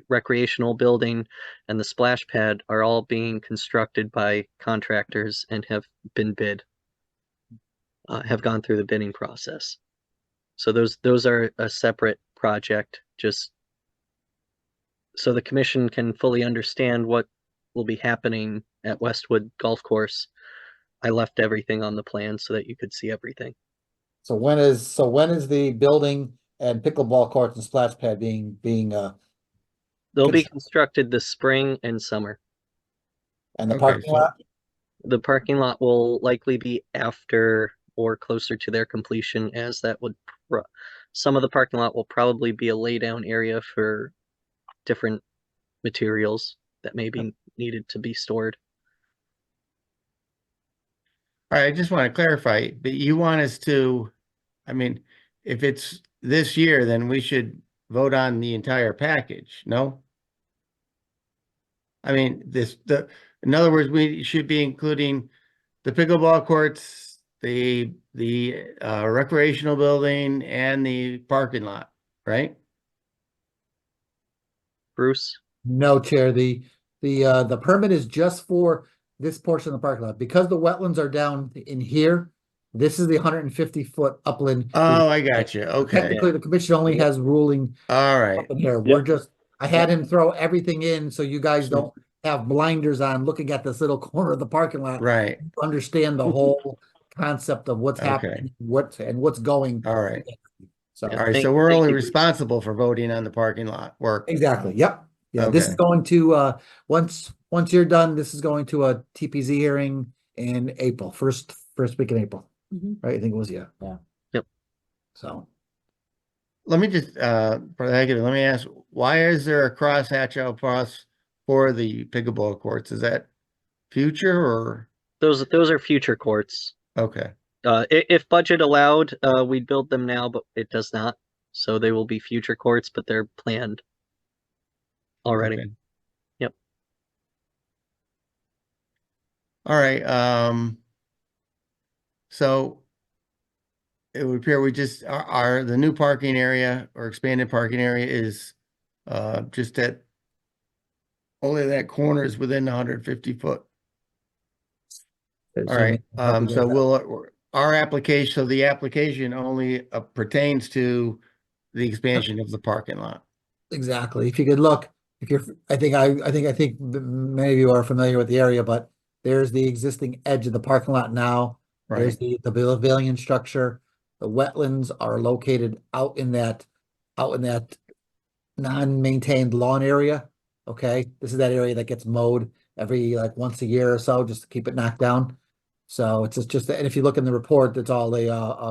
recreational building, and the splash pad are all being constructed by contractors and have been bid, have gone through the bidding process. So those are a separate project, just so the commission can fully understand what will be happening at Westwood Golf Course. I left everything on the plan so that you could see everything. So when is the building and pickleball courts and splash pad being They'll be constructed this spring and summer. and the Okay, parking lot? The parking lot will likely be after or closer to their completion, as that would some of the parking lot will probably be a lay down area for different materials. that maybe needed to be stored. All right, I just want to clarify, but you want us to, I mean, if it's this year, then we should vote on the entire package, no? I mean, in other words, we should be including the pickleball courts, the recreational building and the parking lot, right? Bruce? No, Chair, the permit is just for this portion of the parking lot. Because the wetlands are down in here, this is the 150-foot upland. Oh, I got you. Okay. Technically, the commission only has ruling All right. up in here. We're just, I had him throw everything in so you guys don't have blinders on looking at this little corner of the parking lot. Right. To understand the whole concept of what's Okay. happening, what's going. All right. So, All right. So we're only responsible for voting on the parking lot work. exactly. Yep. Yeah, this is Okay. going to, once you're done, this is going to a TPZ hearing in April, first week in April. Right? I think it was, yeah. Yep. So, Let me just, for the heck of it, let me ask, why is there a crosshatch out across for the pickleball courts? Is that future or? Those are future courts. Okay. If budget allowed, we'd build them now, but it does not. So they will be future courts, but they're planned already. Okay. Yep. All right. So it would appear we just the new parking area or expanded parking area is just at only that corner is within 150 foot. All right. So our application, so the application only pertains to the expansion of the parking lot. exactly. If you could look, I think many of you are familiar with the area, but there's the existing edge of the parking lot now. There's Right. the pavilion structure. The wetlands are located out in that non-maintained lawn area. Okay, this is that area that gets mowed every like once a year or so, just to keep it knocked down. So it's just, and if you look in the report, it's all the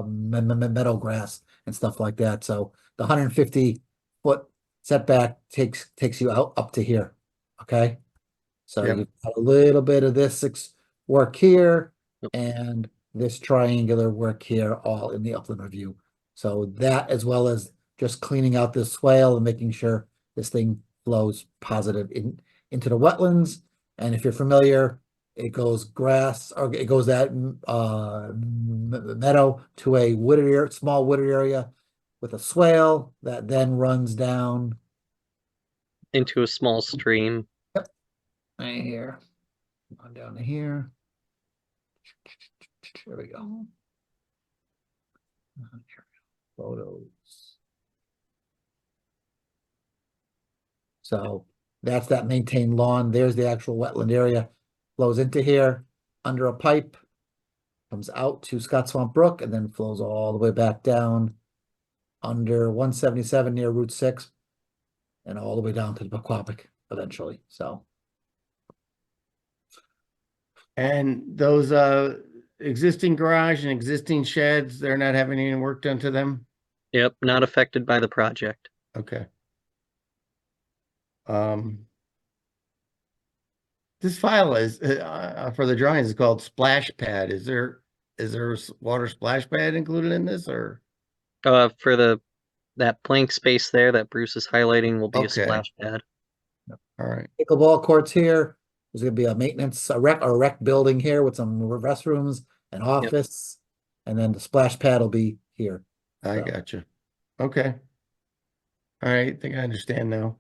meadow grass and stuff like that. So the 150-foot setback takes you out up to here. Okay, so Yep. you've got a little bit of this work here Yep. and this triangular work here, all in the upland review. So that, as well as just cleaning out this swale and making sure this thing flows positive into the wetlands. And if you're familiar, it goes grass, or it goes that meadow to a wooded area, small wooded area with a swale that then runs down Into a small stream. right here. On down to here. There we go. Photos. So that's that maintained lawn. There's the actual wetland area. Flows into here under a pipe, comes out to Scott Swamp Brook, and then flows all the way back down under 177 near Route 6 and all the way down to the Pequappic eventually. So, And those existing garage and existing sheds, they're not having any work done to them? Yep, not affected by the project. Okay. This file is for the drawings is called splash pad. Is there water splash pad included in this or? For that blank space there that Bruce is highlighting will be a Okay. splash pad. All right. pickleball courts here. There's gonna be a maintenance, a rec building here with some restrooms, an office, and then the splash pad will be here. I So, got you. Okay. All right. I think I understand now.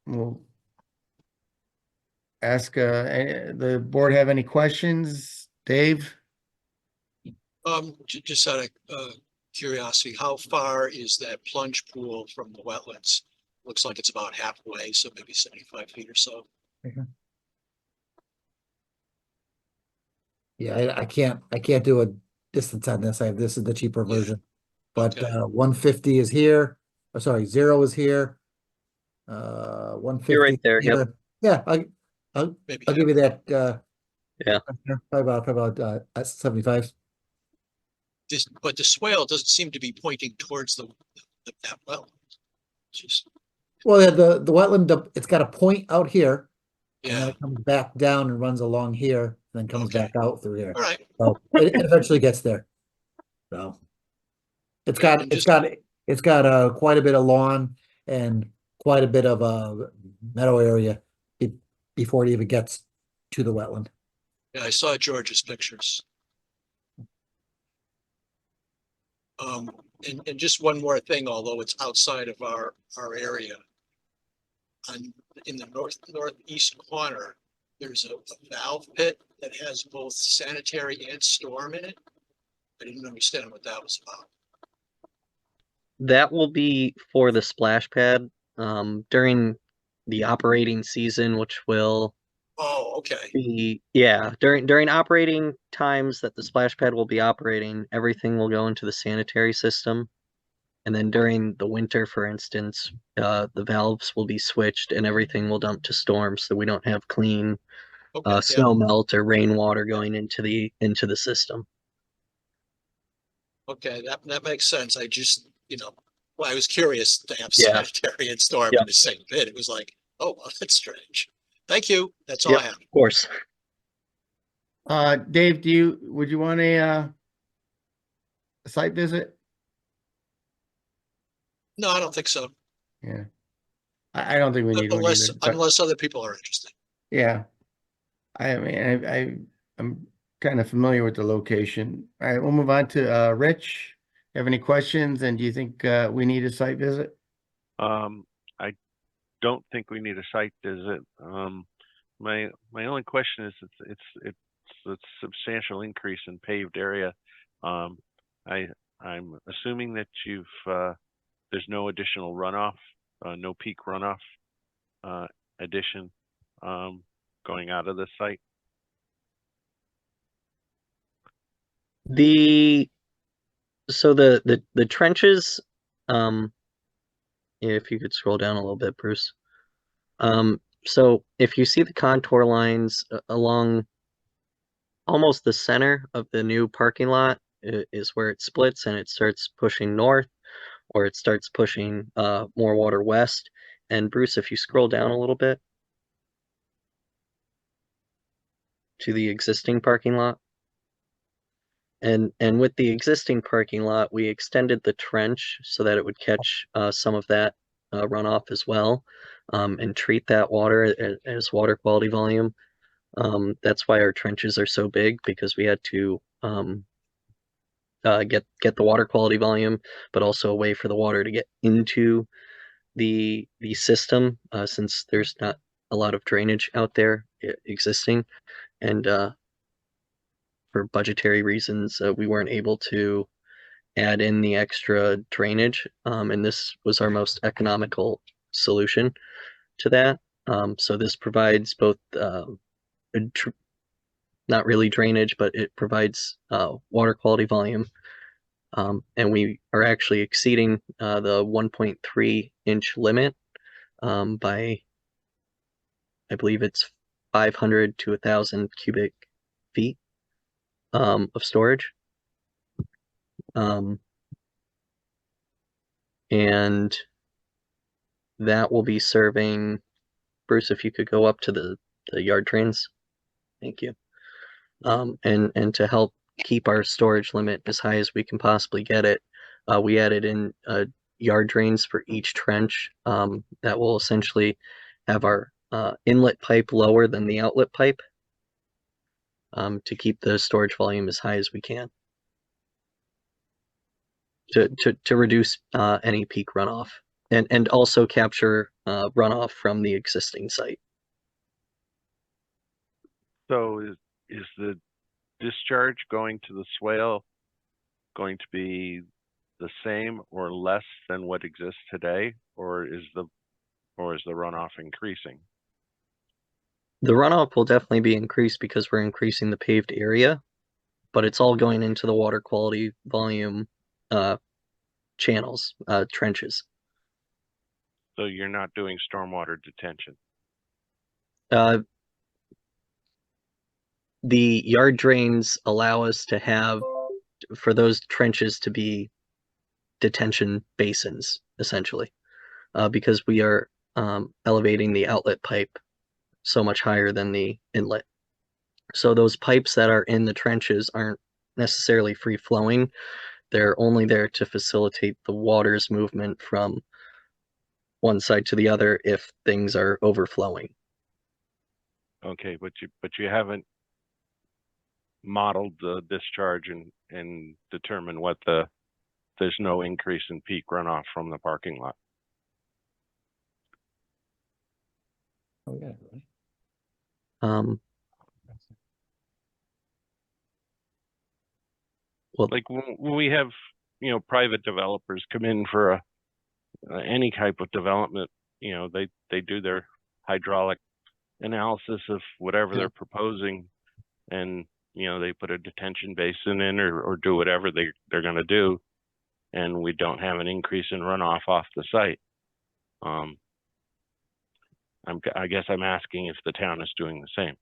We'll ask, the board have any questions? Dave? Just out of curiosity, how far is that plunge pool from the wetlands? Looks like it's about halfway, so maybe 75 feet or so. yeah, I can't do a distance on this. This is the cheaper Yeah. version. But Okay. 150 is here. Oh, sorry, 0 is here. 150 You're right there, here. yep. Yeah, Maybe I'll give you that. Yeah. Probably about 75. but the swale doesn't seem to be pointing towards that well. Just Well, yeah, the wetland, it's got a point out here, and then Yeah, it comes back down and runs along here, and then comes Okay. back out through here. all right. So it eventually gets there. So it's Yeah, got, I'm it's just- got, it's got quite a bit of lawn and quite a bit of meadow area before it even gets to the wetland. Yeah, I saw George's pictures. And just one more thing, although it's outside of our area. In the northeast corner, there's a valve pit that has both sanitary and storm in it. I didn't understand what that was about. That will be for the splash pad during the operating season, which will Oh, okay, be, yeah, during operating times that the splash pad will be operating, everything will go into the sanitary system. And then during the winter, for instance, the valves will be switched and everything will dump to storm, so we don't have clean okay, yeah, snow melt or rainwater going into the system. okay, that makes sense. I just, well, I was curious to have Yeah. sanitary and storm Yep. in the same pit. It was like, oh, well, that's strange. Thank you. That's all I Yep, have. of course. Dave, would you want a site visit? No, I don't think so. Yeah. I don't think we need one Unless, either, but unless other people are interested. yeah. I mean, I'm kind of familiar with the location. All right, we'll move on to Rich. Have any questions? And do you think we need a site visit? I don't think we need a site visit. My only question is it's a substantial increase in paved area. I'm assuming that there's no additional runoff, no peak runoff addition going out of the site. So the trenches, if you could scroll down a little bit, Bruce. So if you see the contour lines along almost the center of the new parking lot is where it splits and it starts pushing north, or it starts pushing more water west. And Bruce, if you scroll down a little bit to the existing parking lot. And with the existing parking lot, we extended the trench so that it would catch some of that runoff as well, and treat that water as water quality volume. That's why our trenches are so big, because we had to get the water quality volume, but also a way for the water to get into the system, since there's not a lot of drainage out there existing, and for budgetary reasons, we weren't able to add in the extra drainage, and this was our most economical solution to that. So this provides both not really drainage, but it provides water quality volume, and we are actually exceeding the 1.3 inch limit by, I believe it's 500 to 1,000 cubic feet of storage. And that will be serving, Bruce, if you could go up to the yard trains. Thank you. And to help keep our storage limit as high as we can possibly get it, we added in yard drains for each trench that will essentially have our inlet pipe lower than the outlet pipe, to keep the storage volume as high as we can, to reduce any peak runoff, and also capture runoff from the existing site. So is the discharge going to the swale going to be the same or less than what exists today, or is the runoff increasing? The runoff will definitely be increased because we're increasing the paved area, but it's all going into the water quality volume channels, trenches. So you're not doing stormwater detention. The yard drains allow us to have, for those trenches to be detention basins, essentially, because we are elevating the outlet pipe so much higher than the inlet. So those pipes that are in the trenches aren't necessarily free flowing. They're only there to facilitate the water's movement from one side to the other if things are overflowing. Okay, but you haven't modeled the discharge and determined what there's no increase in peak runoff from the parking lot. Oh, yeah. Um, well, Like when we have, private developers come in for any type of development, they do their hydraulic analysis of whatever they're proposing, and they put a detention basin in or do whatever they're going to do, and we don't have an increase in runoff off the site. I guess I'm asking if the town is doing the same.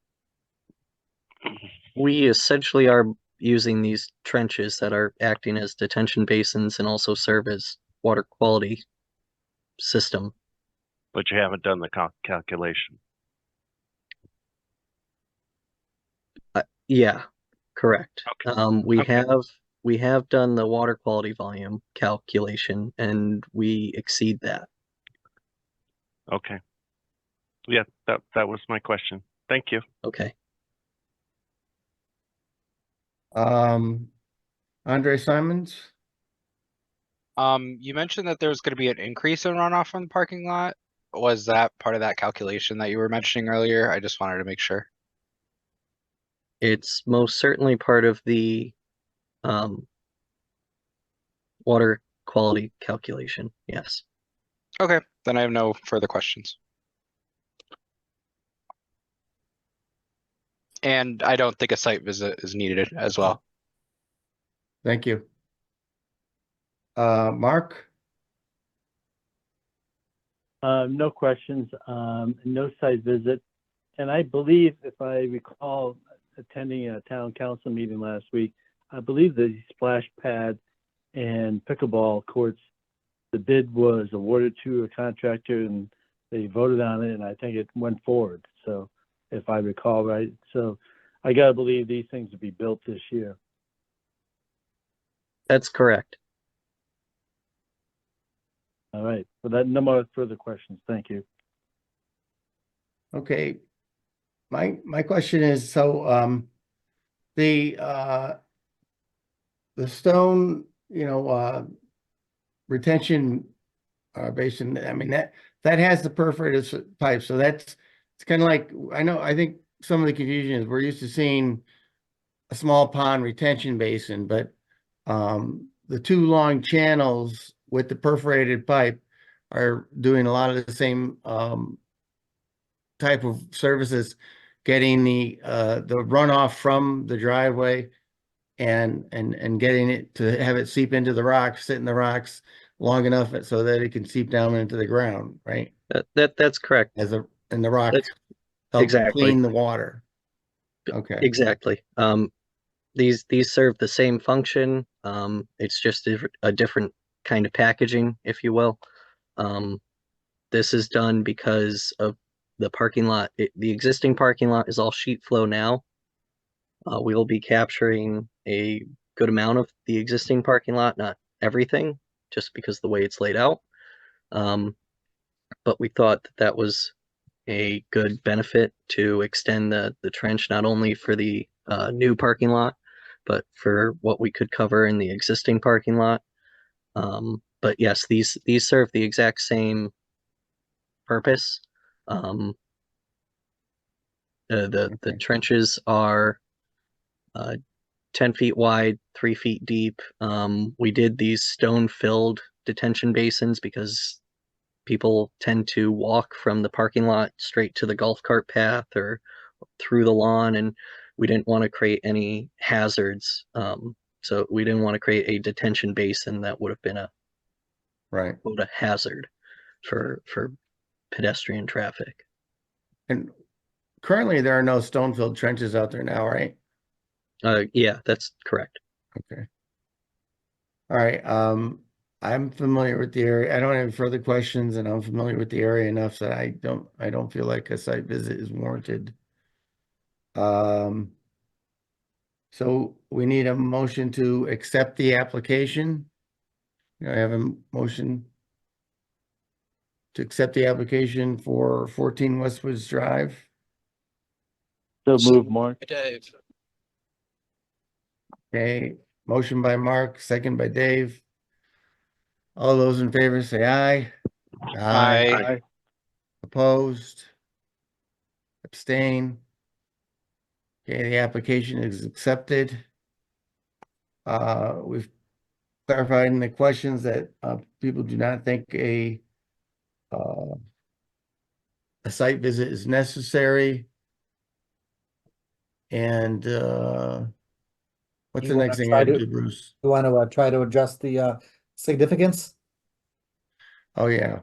we essentially are using these trenches that are acting as detention basins and also serve as water quality system. But you haven't done the calculation. Yeah, correct. Okay. We have done the water quality volume calculation and we exceed that. Okay. Yeah, that was my question. Thank you. Okay. Andre Simons? You mentioned that there was gonna be an increase in runoff from the parking lot. Was that part of that calculation that you were mentioning earlier? I just wanted to make sure. It's most certainly part of the water quality calculation. Yes. Okay, then I have no further questions. And I don't think a site visit is needed as well. Thank you. Mark? No questions, no site visit. And I believe, if I recall attending a town council meeting last week, I believe the splash pad and pickleball courts, the bid was awarded to a contractor and they voted on it, and I think it went forward. So if I recall right, so I gotta believe these things will be built this year. That's correct. All right, so that, no more further questions. Thank you. Okay. My question is, so, the stone, retention, basin, I mean, that has the perforated pipe, so it's kind of like, I think some of the confusion is we're used to seeing a small pond retention basin, but, the two long channels with the perforated pipe are doing a lot of the same, type of services, getting the runoff from the driveway and getting it to have it seep into the rocks, sit in the rocks long enough so that it can seep down into the ground, right? That's correct. And the rocks That's help exactly. clean the water. Okay. Exactly. These serve the same function. It's just a different kind of packaging, if you will. This is done because of the parking lot. The existing parking lot is all sheet flow now. We'll be capturing a good amount of the existing parking lot, not everything, just because the way it's laid out. But we thought that was a good benefit to extend the trench, not only for the new parking lot, but for what we could cover in the existing parking lot. But yes, these serve the exact same purpose. The trenches are 10 feet wide, 3 feet deep. We did these stone-filled detention basins because people tend to walk from the parking lot straight to the golf cart path or through the lawn, and we didn't want to create any hazards. So we didn't want to create a detention basin that would have been a hazard for pedestrian traffic. And currently there are no stone-filled trenches out there now, right? Yeah, that's correct. Okay. All right. I'm familiar with the area. I don't have further questions and I'm familiar with the area enough that I don't feel like a site visit is warranted. So we need a motion to accept the application. I have a motion to accept the application for 14 Westwoods Drive. So move, Mark. Dave, Okay, motion by Mark, second by Dave. All those in favor say aye. Aye. Opposed? Abstain? Okay, the application is accepted. We've clarified in the questions that people do not think a site visit is necessary. And what's You the wanna next thing try I have to to- do, Bruce? You want to try to adjust the significance? Oh, yeah.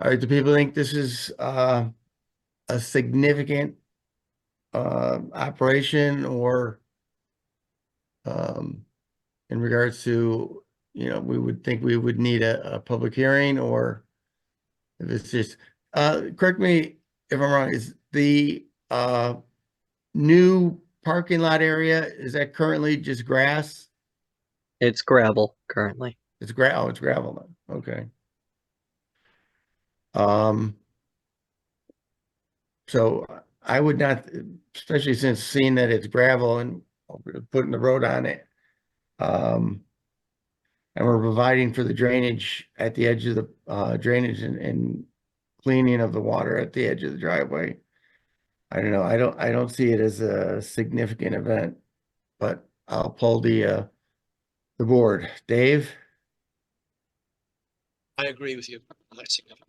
All right, do people think this is a significant operation or in regards to, we would think we would need a public hearing, or if it's just, correct me if I'm wrong, is the new parking lot area, is that currently just grass? It's gravel currently. It's it's gravel then, okay. So I would not, especially since seeing that it's gravel and putting the road on it. And we're providing for the drainage at the edge of the drainage and cleaning of the water at the edge of the driveway. I don't know. I don't see it as a significant event, but I'll pull the board. Dave? I agree with you. Not significant.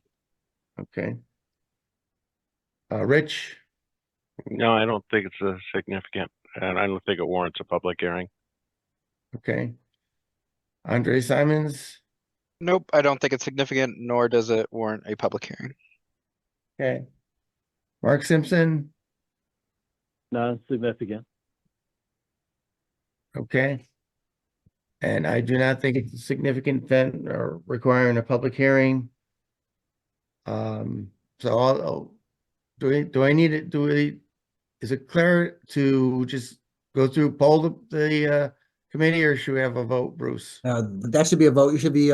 Okay. Rich? No, I don't think it's a significant, and I don't think it warrants a public hearing. Okay. Andre Simons? Nope, I don't think it's significant, nor does it warrant a public hearing. Okay. Mark Simpson? Non-significant. Okay. And I do not think it's a significant event or requiring a public hearing. So do I need it, is it clear to just go through, poll the committee, or should we have a vote, Bruce? That should be a vote. It should be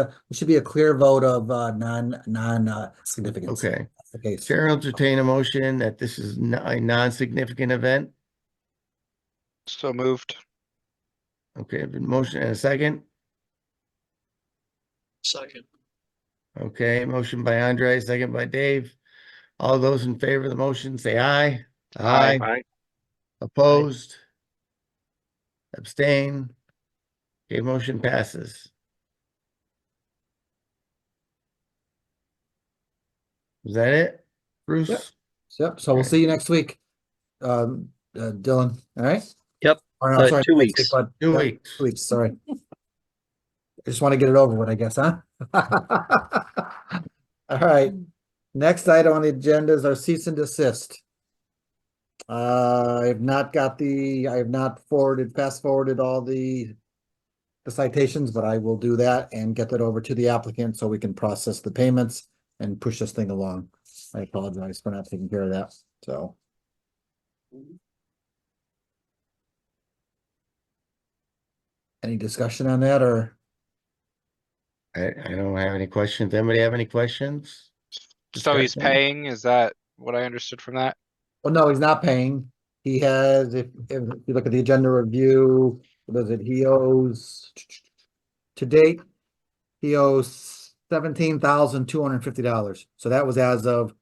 a clear vote of significance. Okay. That's the case. Chair will entertain a motion that this is a non-significant event. So moved. Okay, been motion and a second. Second, Okay, motion by Andre, second by Dave. All those in favor of the motion, say aye. Aye. Opposed? Abstain? Okay, motion passes. Is that it, Bruce? Yep. So we'll see you next week. Dylan, all right? Yep. Or no, sorry, 2 next weeks. week, bud. 2 Yep, weeks. 2 weeks, sorry. I just want to get it over with, I guess, huh? All right. Next item on the agenda is our cease and desist. I have not fast forwarded all the citations, but I will do that and get that over to the applicant so we can process the payments and push this thing along. I apologize for not taking care of that, so. Any discussion on that, or? I don't have any questions. Anybody have any questions? So he's Discussion? paying, is that what I understood from that? Well, no, he's not paying. He has, if you look at the agenda review, what is it? He owes to date, he owes $17,250. So that was as of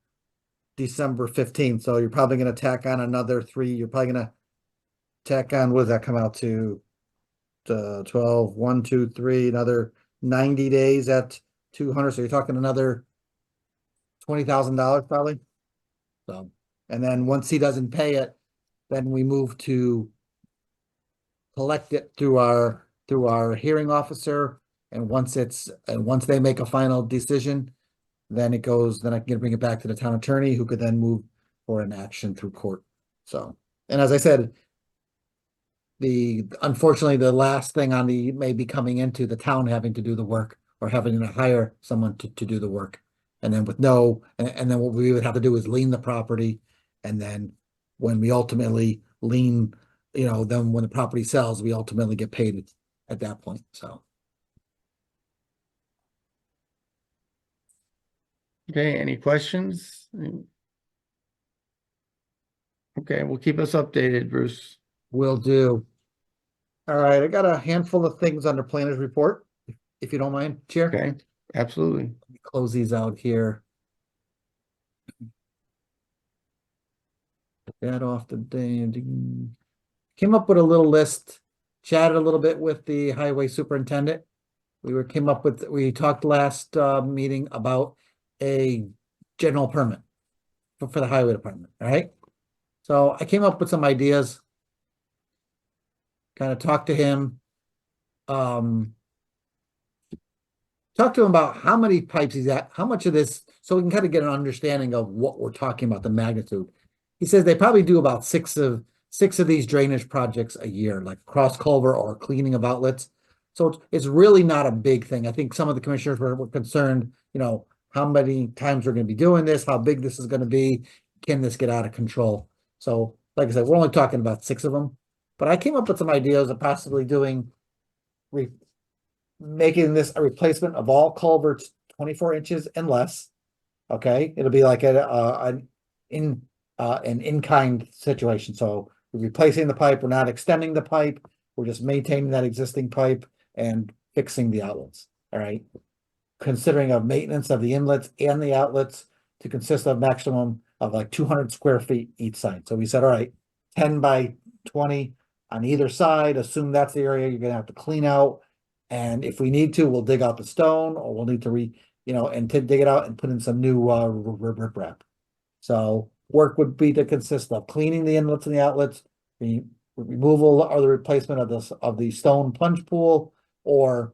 December 15th. So you're probably gonna tack on another three. You're probably gonna tack on, what does that come out to? 12, 1, 2, 3, another 90 days at 200. So you're talking another $20,000 probably. So, and then once he doesn't pay it, then we move to collect it through our hearing officer. And once they make a final decision, then I can bring it back to the town attorney, who could then move for an action through court. So, and as I said, unfortunately, the last thing on the, may be coming into the town having to do the work or having to hire someone to do the work. And then with no, and then what we would have to do is lien the property. And then when we ultimately lien, then when the property sells, we ultimately get paid at that point, so. Okay, any questions? Okay, well, keep us updated, Bruce. Will do. All right, I got a handful of things under planners report, if you don't mind, Chair. Okay, absolutely. Let me close these out here. Get that off the day. Came up with a little list, chatted a little bit with the highway superintendent. We talked last meeting about a general permit for the highway department, all right? So I came up with some ideas. Kind of talked to him. Talk to him about how many pipes he's at, how much of this, so we can kind of get an understanding of what we're talking about, the magnitude. He says they probably do about six of these drainage projects a year, like cross culvert or cleaning of outlets. So it's really not a big thing. I think some of the commissioners were concerned, how many times we're going to be doing this, how big this is going to be, can this get out of control? So, like I said, we're only talking about 6 of them, but I came up with some ideas of possibly making this a replacement of all culverts 24 inches and less. Okay, it'll be like an in-kind situation. So we're replacing the pipe, we're not extending the pipe, we're just maintaining that existing pipe and fixing the outlets. All right. Considering of maintenance of the inlets and the outlets to consist of maximum of like 200 square feet each side. So we said, all right, 10 by 20 on either side, assume that's the area you're gonna have to clean out. And if we need to, we'll dig out the stone, or we'll need to dig it out and put in some new riprap. So work would be to consist of cleaning the inlets and the outlets, removal or the replacement of the stone punch pool or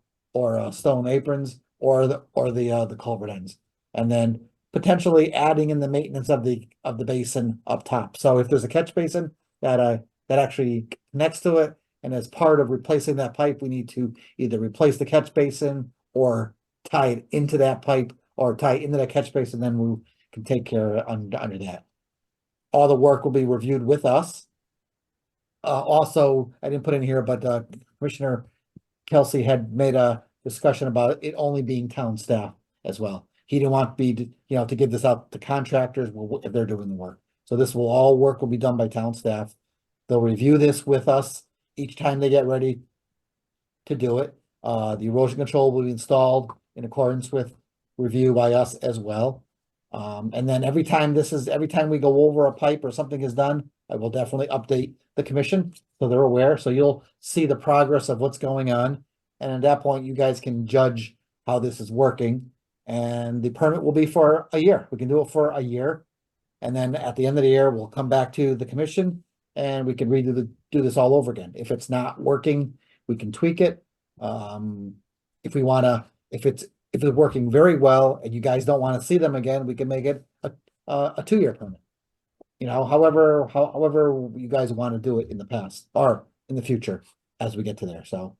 stone aprons or the culvert ends, and then potentially adding in the maintenance of the basin up top. So if there's a catch basin that actually connects to it, and as part of replacing that pipe, we need to either replace the catch basin or tie it into that pipe or tie it into that catch basin, then we can take care under that. All the work will be reviewed with us. Also, I didn't put in here, but Commissioner Kelsey had made a discussion about it only being town staff as well. He didn't want to give this out to contractors if they're doing the work. So work will be done by town staff. They'll review this with us each time they get ready to do it. The erosion control will be installed in accordance with review by us as well. And then every time we go over a pipe or something is done, I will definitely update the commission so they're aware. So you'll see the progress of what's going on. And at that point, you guys can judge how this is working. And the permit will be for a year. We can do it for a year. And then at the end of the year, we'll come back to the commission and we can do this all over again. If it's not working, we can tweak it. If it's working very well and you guys don't want to see them again, we can make it a 2-year permit. However you guys want to do it in the past or in the future as we get to there. So,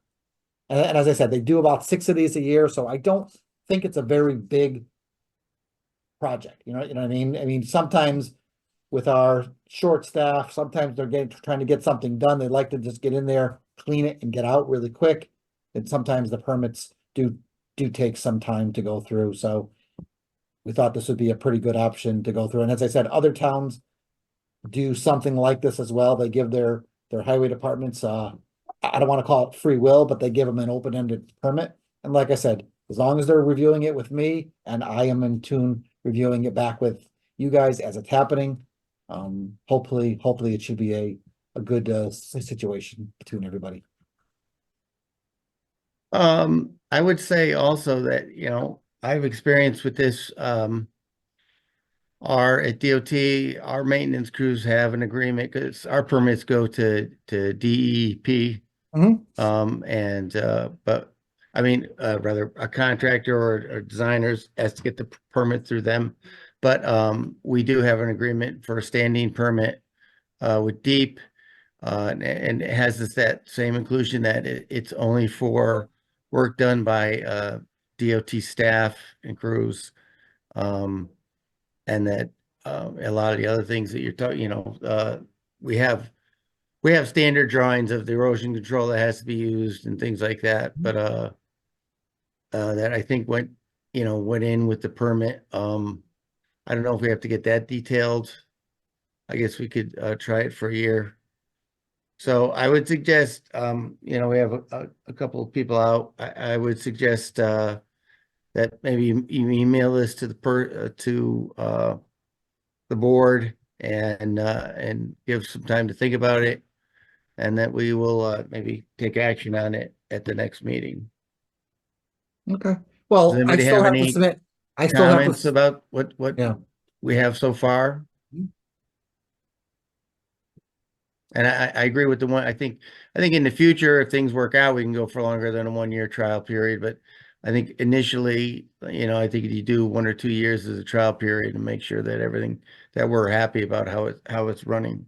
and as I said, they do about 6 of these a year. So I don't think it's a very big project. You know what I mean? I mean, sometimes with our short staff, sometimes they're trying to get something done. They'd like to just get in there, clean it and get out really quick. And sometimes the permits do take some time to go through. So we thought this would be a pretty good option to go through. And as I said, other towns do something like this as well. They give their highway departments, I don't want to call it free will, but they give them an open-ended permit. And like I said, as long as they're reviewing it with me and I am in tune reviewing it back with you guys as it's happening, hopefully it should be a good situation between everybody. I would say also that, I've experienced with this, at DOT, our maintenance crews have an agreement because our permits go to DEP. But I mean, rather a contractor or designers has to get the permit through them. But we do have an agreement for a standing permit with DEP. And it has that same inclusion that it's only for work done by DOT staff and crews. And that a lot of the other things that you're talking, we have standard drawings of the erosion control that has to be used and things like that, but that I think went in with the permit. I don't know if we have to get that detailed. I guess we could try it for a year. So I would suggest, we have a couple of people out. I would suggest that maybe you email this to the board and give some time to think about it, and that we will maybe take action on it at the next meeting. Okay, Does well, I anybody still have have to any submit, I still have Comments to, about what yeah. we have so far? And I agree with the one, I think in the future, if things work out, we can go for longer than a 1-year trial period, but I think initially, I think you do 1 or 2 years as a trial period and make sure that everything, that we're happy about how it's running.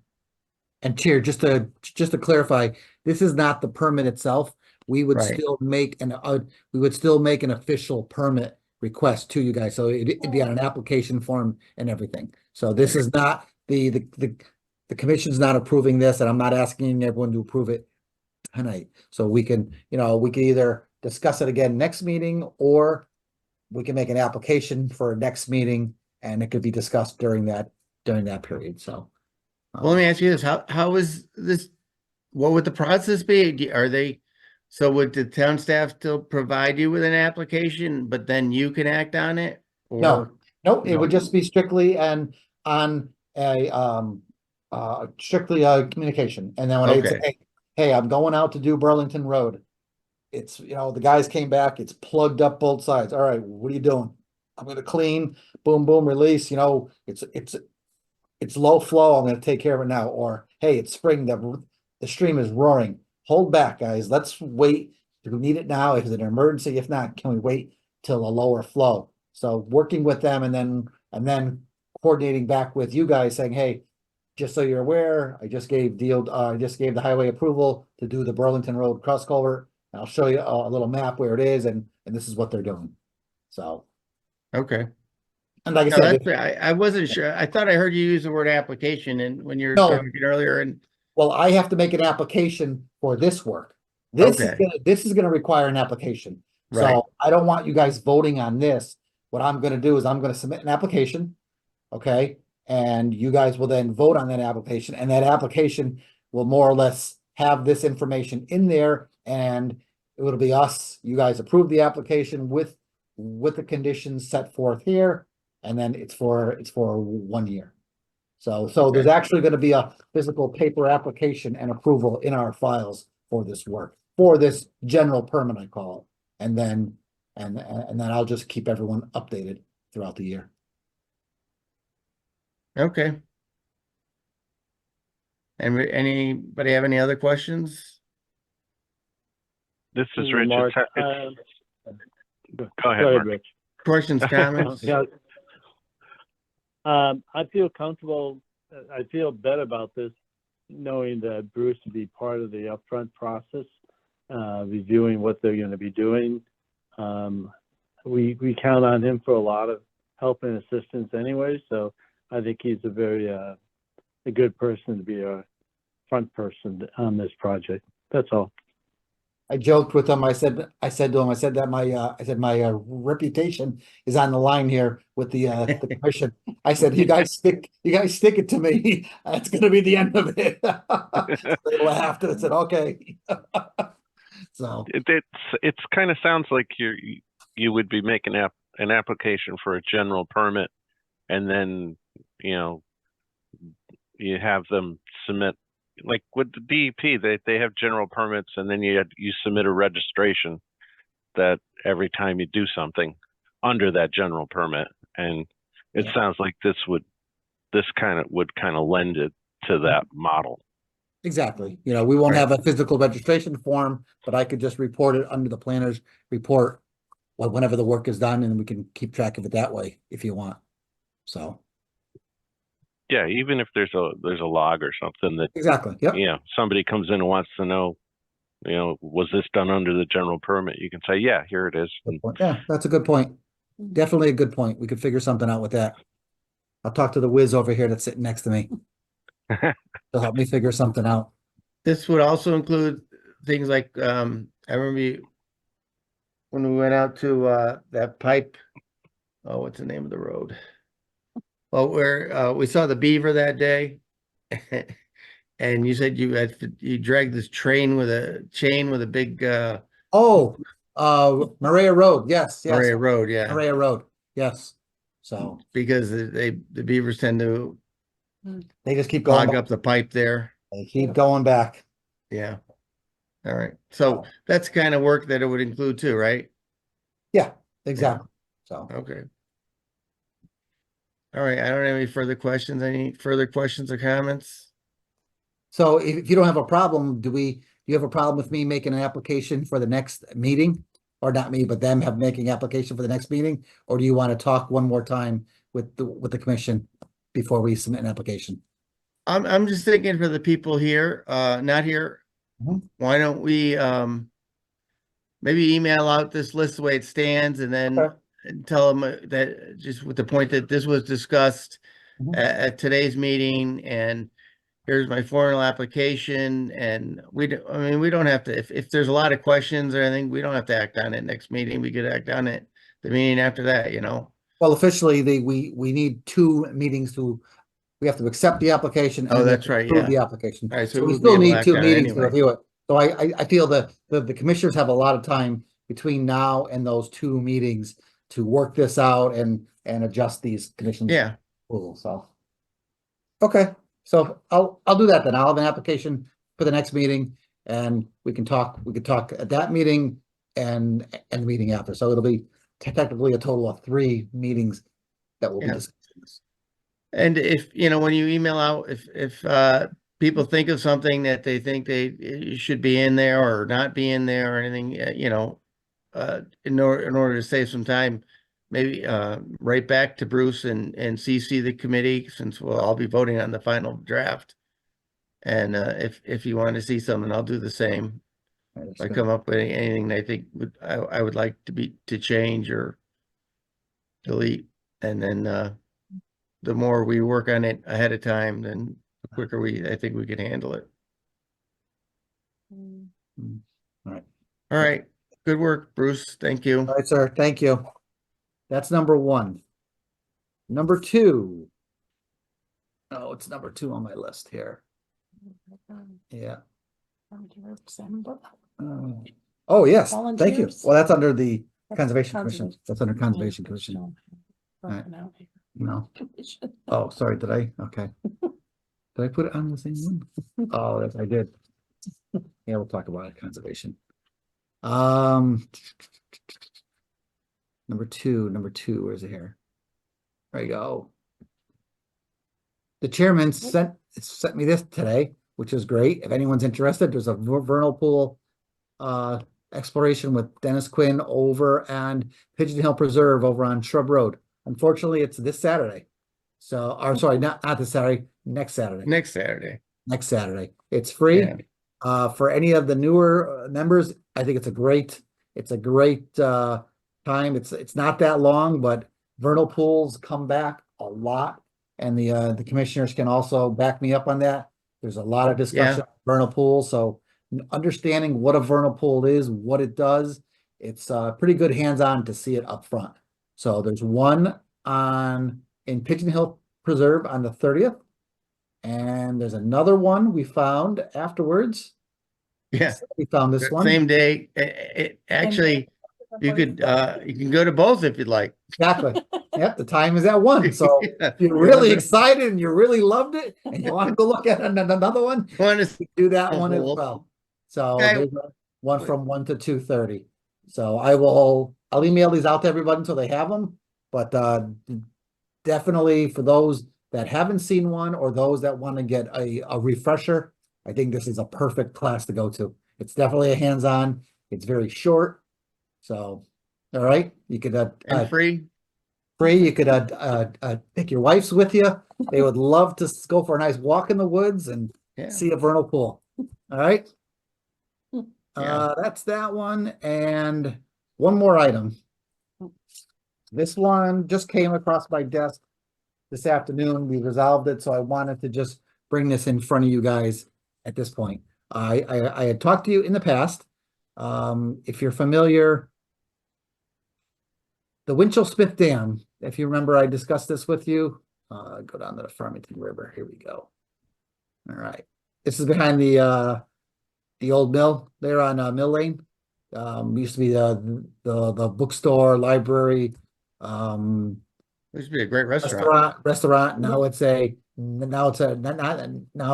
And Chair, just to clarify, this is not the permit itself. We would Right. still make an official permit request to you guys. So it'd be on an application form and everything. So this is not the commission's not approving this, and I'm not asking everyone to approve it tonight. So we can either discuss it again next meeting, or we can make an application for a next meeting, and it could be discussed during that period. So. Well, let me ask you this, how is this, what would the process be? So would the town staff still provide you with an application, but then you can act on it? No, Or it would just be strictly on strictly communication. And then when I say, Okay. hey, I'm going out to do Burlington Road. It's, the guys came back, it's plugged up both sides. All right, what are you doing? I'm gonna clean, boom, boom, release, it's low flow, I'm gonna take care of it now. Or, hey, it's spring, the stream is roaring. Hold back, guys. Let's wait. Do we need it now? Is it an emergency? If not, can we wait till a lower flow? So working with them and then coordinating back with you guys saying, hey, just so you're aware, I just gave the highway approval to do the Burlington Road cross culvert. And I'll show you a little map where it is, and this is what they're doing. So, Okay. and like I No, said, I wasn't sure. I thought I heard you use the word application and when you were No. talking earlier, and well, I have to make an application for this work. Okay. This is gonna require an application. Right. So I don't want you guys voting on this. What I'm gonna do is I'm gonna submit an application. Okay, and you guys will then vote on that application, and that application will more or less have this information in there, and it will be you guys approve the application with the conditions set forth here, and then it's for 1 year. So there's actually going to be a physical paper application and approval in our files for this work, for this general permit, I call it. And then I'll just keep everyone updated throughout the year. Okay. And anybody have any other questions? This is Rich. Mark, Go ahead, Mark. Rich. Questions, comments? Yeah. I feel comfortable. I feel better about this, knowing that Bruce will be part of the upfront process, reviewing what they're going to be doing. We count on him for a lot of help and assistance anyway, so I think he's a very a good person to be a front person on this project. That's all. I joked with him. I said to him, that my reputation is on the line here with the commission. I said, you guys stick it to me. That's going to be the end of it. They laughed and I said, okay. So It's kind of sounds like you would be making an application for a general permit, and then you have them submit, like with the DEP, they have general permits, and then you submit a registration that every time you do something under that general permit. And it sounds like this would kind of lend it to that model. exactly. We won't have a physical registration form, but I could just report it under the planner's report whenever the work is done, and we can keep track of it that way if you want. So. Yeah, even if there's a log or something that, Exactly, yep. you know, somebody comes in and wants to know, you know, was this done under the general permit? You can say, yeah, here it is. Good point. Yeah, that's a good point. Definitely a good point. We could figure something out with that. I'll talk to the whiz over here that's sitting next to me. They'll help me figure something out. This would also include things like, I remember when we went out to, that pipe, oh, what's the name of the road? Well, where, we saw the beaver that day. And you said you dragged this train with a chain with a big, Oh, Maria Road, yes, yes. Maria Road, yeah, Maria Road, yes. So because the beavers tend to they just keep going, clog up the pipe there. they keep going back. Yeah. All right. So that's kind of work that it would include too, right? Yeah, exactly. So, Okay. All right. I don't have any further questions. Any further questions or comments? so if you don't have a problem, do you have a problem with me making an application for the next meeting? Or not me, but them making application for the next meeting? Or do you want to talk one more time with the commission before we submit an application? I'm just thinking for the people here, not here. Mhm. Why don't we, maybe email out this list the way it stands and then Okay. tell them that just with the point that this was discussed Mhm. at today's meeting and here's my formal application and we don't have to, if there's a lot of questions or anything, we don't have to act on it next meeting. We could act on it the meeting after that, you know? Well, officially, we need 2 meetings we have to accept the application. Oh, and that's right, approve yeah. the application. All right, so So we we'll be still able to need act 2 on it meetings to anyway. review it. So I feel the commissioners have a lot of time between now and those 2 meetings to work this out and adjust these conditions. Yeah, Approval, so. Okay, so I'll do that then. I'll have an application for the next meeting and we could talk at that meeting and the meeting after. So it'll be technically a total of 3 meetings that will be Yeah. discussing this. and if, you know, when you email out, if people think of something that they think it should be in there or not be in there or anything, you know, in order to save some time, maybe write back to Bruce and CC the committee since we'll all be voting on the final draft. And if you want to see something, I'll do the same. If I come up with anything I think I would like to change or delete, and then the more we work on it ahead of time, then the quicker I think we can handle it. All right. Good work, Bruce. Thank you. right, sir. Thank you. That's number 1. Number 2. Oh, it's number 2 on my list here. Yeah. Oh, yes. Thank you. Volunteers? Well, that's under the That's Conservation Commission. conservation. That's under Conservation Commission. Right. No. Oh, sorry. Did I? Okay. Did I put it on the same one? Oh, yes, I did. Yeah, we'll talk about it. Conservation. Number two. Where's it here? There you go. The chairman sent me this today, which is great. If anyone's interested, there's a vernal pool exploration with Dennis Quinn over and Pigeon Hill Preserve over on Shrub Road. Unfortunately, it's this Saturday. So, or sorry, not this Saturday, next Saturday. Next Saturday. Next Saturday. It's free. Yeah. For any of the newer members, I think it's a great time. It's not that long, but vernal pools come back a lot. And the commissioners can also back me up on that. There's a lot of discussion on vernal pools. So understanding what a vernal pool is, what it does, it's pretty good hands-on to see it up front. So there's one in Pigeon Hill Preserve on the 30th. And there's another one we found afterwards. Yeah. We found this one. Same day. Actually, you can go to both if you'd like. Exactly. Yep, the time is at 1. So Yeah. if you're really excited and you really loved it and you want to go look at another one, do that one as well. So there's one from 1 to 2:30. So I'll email these out to everybody until they have them. But definitely for those that haven't seen one or those that want to get a refresher, I think this is a perfect class to go to. It's definitely a hands-on. It's very short. So, all right, you could And free. You could take your wives with you. They would love to go for a nice walk in the woods and Yeah. see a vernal pool. All right. Yeah. That's that one. And one more item. This one just came across my desk this afternoon. We resolved it, so I wanted to just bring this in front of you guys at this point. I had talked to you in the past. If you're familiar, the Winchell Smith Dam, if you remember, I discussed this with you. Go down to the Farmington River. Here we go. All right. This is behind the old mill there on Mill Lane. Used to be the bookstore, library, Used to be a great restaurant. restaurant. Now it's now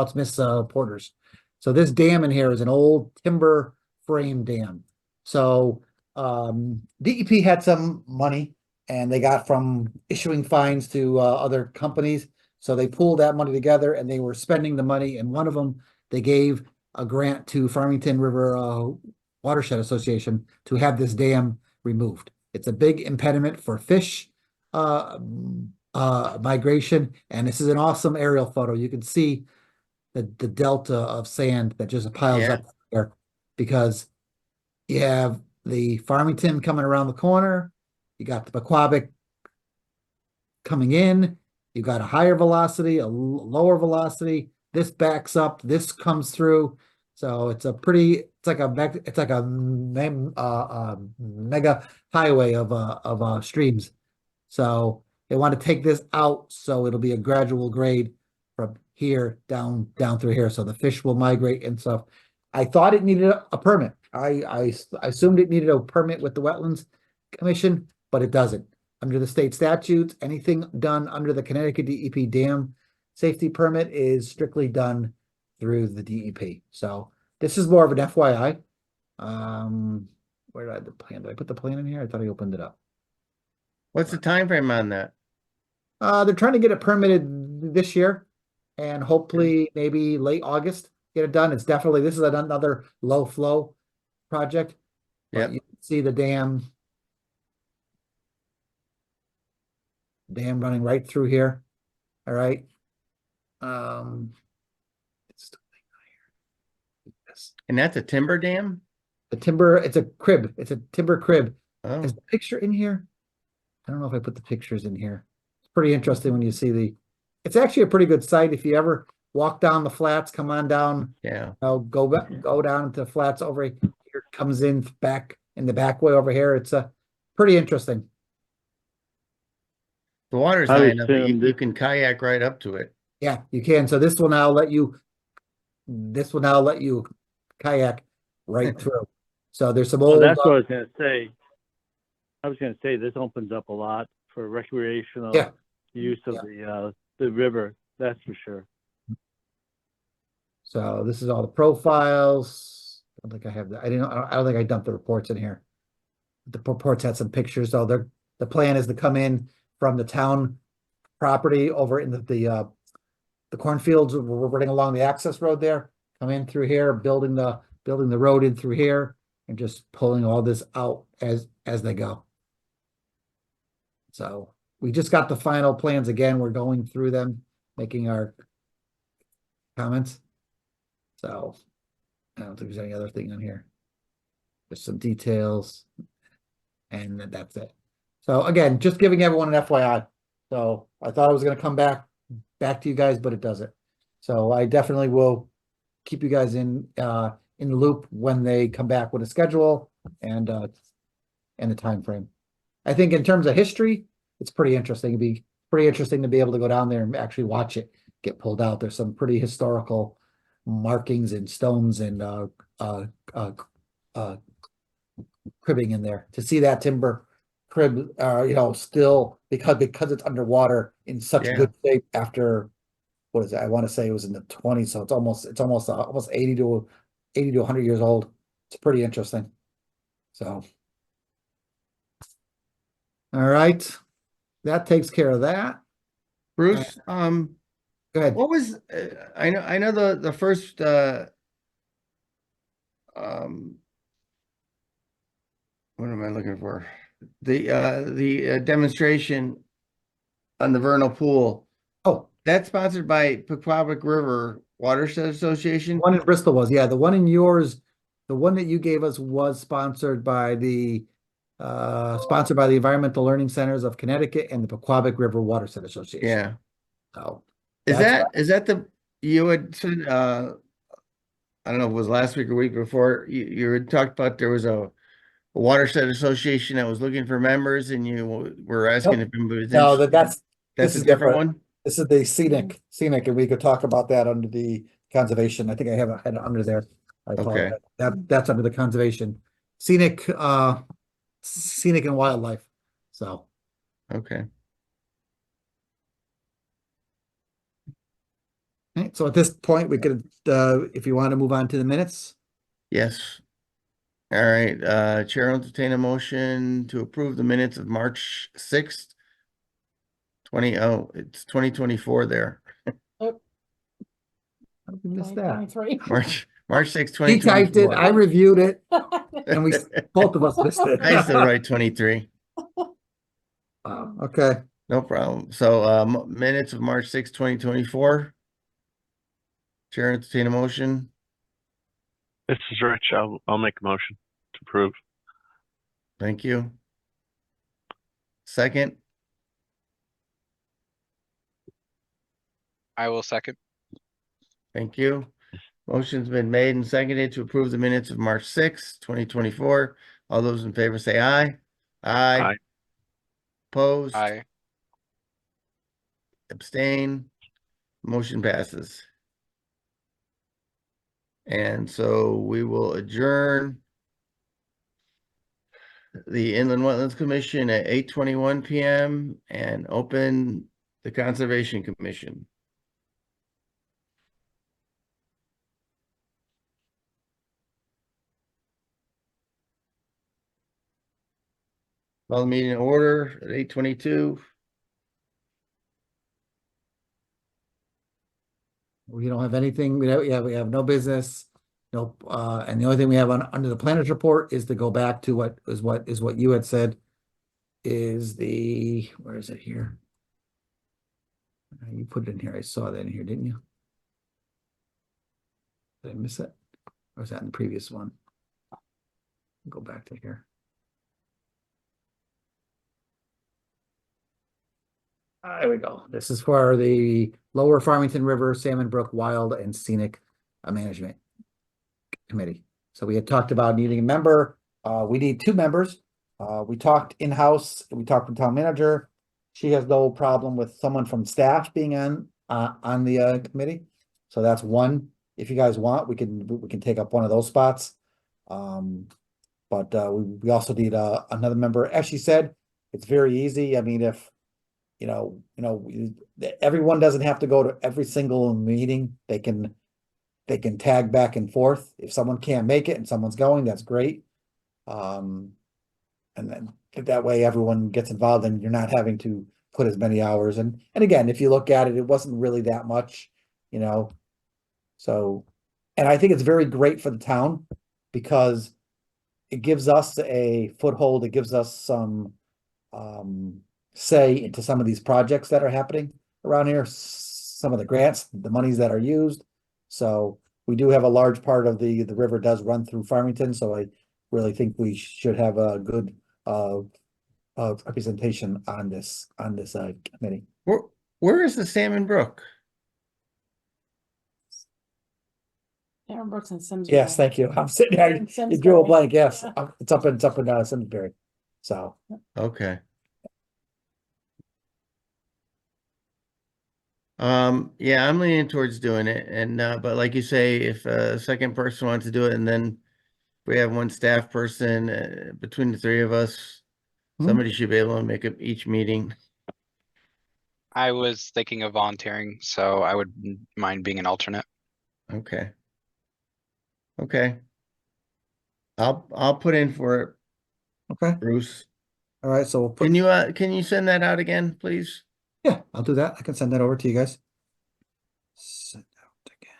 it's Miss Porter's. So this dam in here is an old timber frame dam. So DEP had some money and they got from issuing fines to other companies. So they pooled that money together and they were spending the money. And one of them, they gave a grant to Farmington River Watershed Association to have this dam removed. It's a big impediment for fish migration, and this is an awesome aerial photo. You can see the delta of sand that just piles Yeah. up there because you have the Farmington coming around the corner, you got the Pequabic coming in, you got a higher velocity, a lower velocity. This backs up, this comes through. So it's a pretty, it's like a mega highway of streams. So they want to take this out, so it'll be a gradual grade from here down through here. So the fish will migrate and stuff. I thought it needed a permit. I assumed it needed a permit with the Wetlands Commission, but it doesn't. Under the state statutes, anything done under the Connecticut DEP dam safety permit is strictly done through the DEP. So this is more of an FYI. Where did I have the plan? Did I put the plan in here? I thought I opened it up. What's the time frame on that? They're trying to get it permitted this year and hopefully maybe late August get it done. It's definitely, this is another low flow project. Yeah. You can see the dam running right through here. All right. And that's a timber dam? The timber, it's a crib. It's a timber crib. Oh, Is the picture in here? I don't know if I put the pictures in here. It's pretty interesting when you see it's actually a pretty good site. If you ever walk down the flats, come on down, yeah. go down to the flats over here, comes in back in the back way over here. It's pretty interesting. The water's I high would enough that assume you can kayak right up to it. Yeah, you can. So this will now let you kayak right through. So there's some Well, old that's what I was gonna say. I was gonna say this opens up a lot for recreational Yeah. use of the river. That's for sure. So this is all the profiles. I don't think I have that. I don't think I dumped the reports in here. The reports had some pictures, so the plan is to come in from the town property over in the cornfields. We're running along the access road there, come in through here, building the road in through here, and just pulling all this out as they go. So we just got the final plans again. We're going through them, making our comments. So I don't think there's any other thing on here. There's some details, and that's it. So again, just giving everyone an FYI. So I thought I was going to come back to you guys, but it doesn't. So I definitely will keep you guys in the loop when they come back with a schedule and the time frame. I think in terms of history, it's pretty interesting. It'd be pretty interesting to be able to go down there and actually watch it get pulled out. There's some pretty historical markings and stones and cribbing in there. To see that timber crib, still because it's underwater in such Yeah. good shape after, what is it? I want to say it was in the 20s, so it's almost 80 to 100 years old. It's pretty interesting. So, all right, that takes care of that. Bruce, Go ahead. what was, I know the first, what am I looking for? The demonstration on the vernal pool. Oh, that's sponsored by Pequabic River Watershed Association. One in Bristol was, yeah, the one in yours, the one that you gave us was sponsored by the Environmental Learning Centers of Connecticut and the Pequabic River Watershed Association. Yeah. So Is that's that the, you had said, I don't know if it was last week or week before, you had talked about there was a watershed association that was looking for members and you were asking if anybody was no, interested. that's That's this a is different different. one? This is the scenic, and we could talk about that under the conservation. I think I have it under there. I Okay. apologize. That's under the conservation. Scenic and wildlife. So Okay. okay, so at this point, we could if you want to move on to the minutes. Yes. All right, Chair will entertain a motion to approve the minutes of March 6th. It's 2024 there. How did we miss that? March 6th, He typed it, 2024. I reviewed it, and we both of us missed it. I still write 23. Okay, No problem. So, minutes of March 6th, 2024. Chair entertain a motion. This is Rich. I'll make a motion to approve. Thank you. Second, I will second. thank you. Motion's been made and seconded to approve the minutes of March 6th, 2024. All those in favor say aye. Aye. Aye. Opposed? Aye. Abstain? Motion passes. And so we will adjourn the Inland Wetlands Commission at 8:21 PM and open the Conservation Commission. Call the meeting in order at 8:22. we don't have anything, we have no business. Nope, and the only thing we have under the planners report is to go back to what you had said. Is where is it here? You put it in here, I saw that in here, didn't you? Did I miss it? Or was that in the previous one? Go back to here. There we go. This is for the Lower Farmington River, Salmon Brook Wild and Scenic Management Committee. So we had talked about needing a member. We need 2 members. We talked in-house, we talked to town manager. She has no problem with someone from staff being on the committee. So that's one. If you guys want, we can take up one of those spots. But we also need another member. As she said, it's very easy. I mean, if everyone doesn't have to go to every single meeting. They can tag back and forth. If someone can't make it and someone's going, that's great. And then that way everyone gets involved and you're not having to put as many hours. And again, if you look at it, it wasn't really that much, So, and I think it's very great for the town because it gives us a foothold. It gives us some say into some of these projects that are happening around here, some of the grants, the monies that are used. So we do have a large part of the river does run through Farmington. So I really think we should have a good representation on this committee. Where is the Salmon Brook? Aaron Brooks and Simsbury. Yes, thank you. I'm sitting there. You drew a blank. Yes, it's up in Simsbury. So Okay. Yeah, I'm leaning towards doing it. And but like you say, if a second person wants to do it, and then we have one staff person between the 3 of us, somebody should be able to make up each meeting. I was thinking of volunteering, so I would mind being an alternate. Okay. Okay. I'll put in for it, okay, Bruce. all right. So we'll put. Can you send that out again, please? Yeah, I'll do that. I can send that over to you guys. Send out again.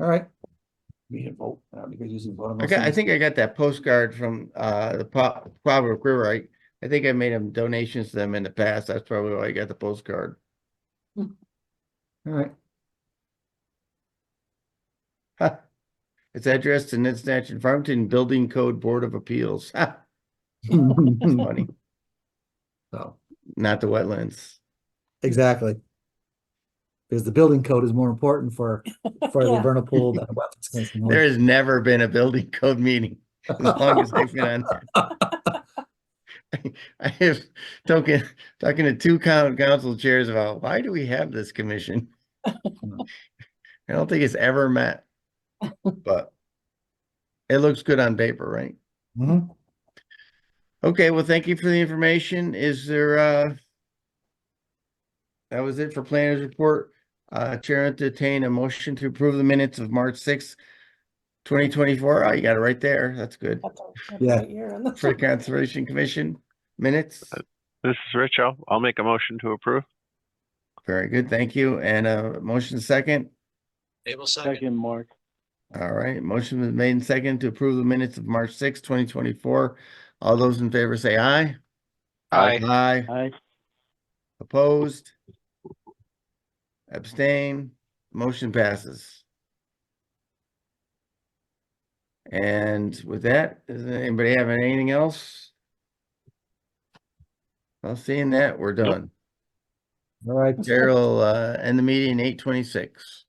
All right. We can vote. You guys using vote. I think I got that postcard from the Pequabic River. I think I made them donations to them in the past. That's probably why I got the postcard. Hmm. All right. Ha. It's addressed to Ned and Farmington Building Code Board of Appeals. Ha. That's funny. So, Not the wetlands. exactly. Because the building code is more important for the Yeah. vernal pool than the wetlands commission. There has never been a building code meeting as long as I've been on there. I have talking to two council chairs about why do we have this commission? I don't think it's ever met, but it looks good on paper, right? Mhm. Okay, well, thank you for the information. Is there that was it for planners report. Chair entertain a motion to approve the minutes of March 6th, 2024. Oh, you got it right there. That's good. Yeah. For the Conservation Commission minutes. This is Rich. I'll make a motion to approve. Very good, thank you. And motion second. Abel second. Second, Mark. All right, motion was made and second to approve the minutes of March 6th, 2024. All those in favor say aye. Aye. Aye. Aye. Opposed? Abstain? Motion passes. And with that, does anybody have anything else? Well, seeing that, we're done. All right. Chair will end the meeting 8:26.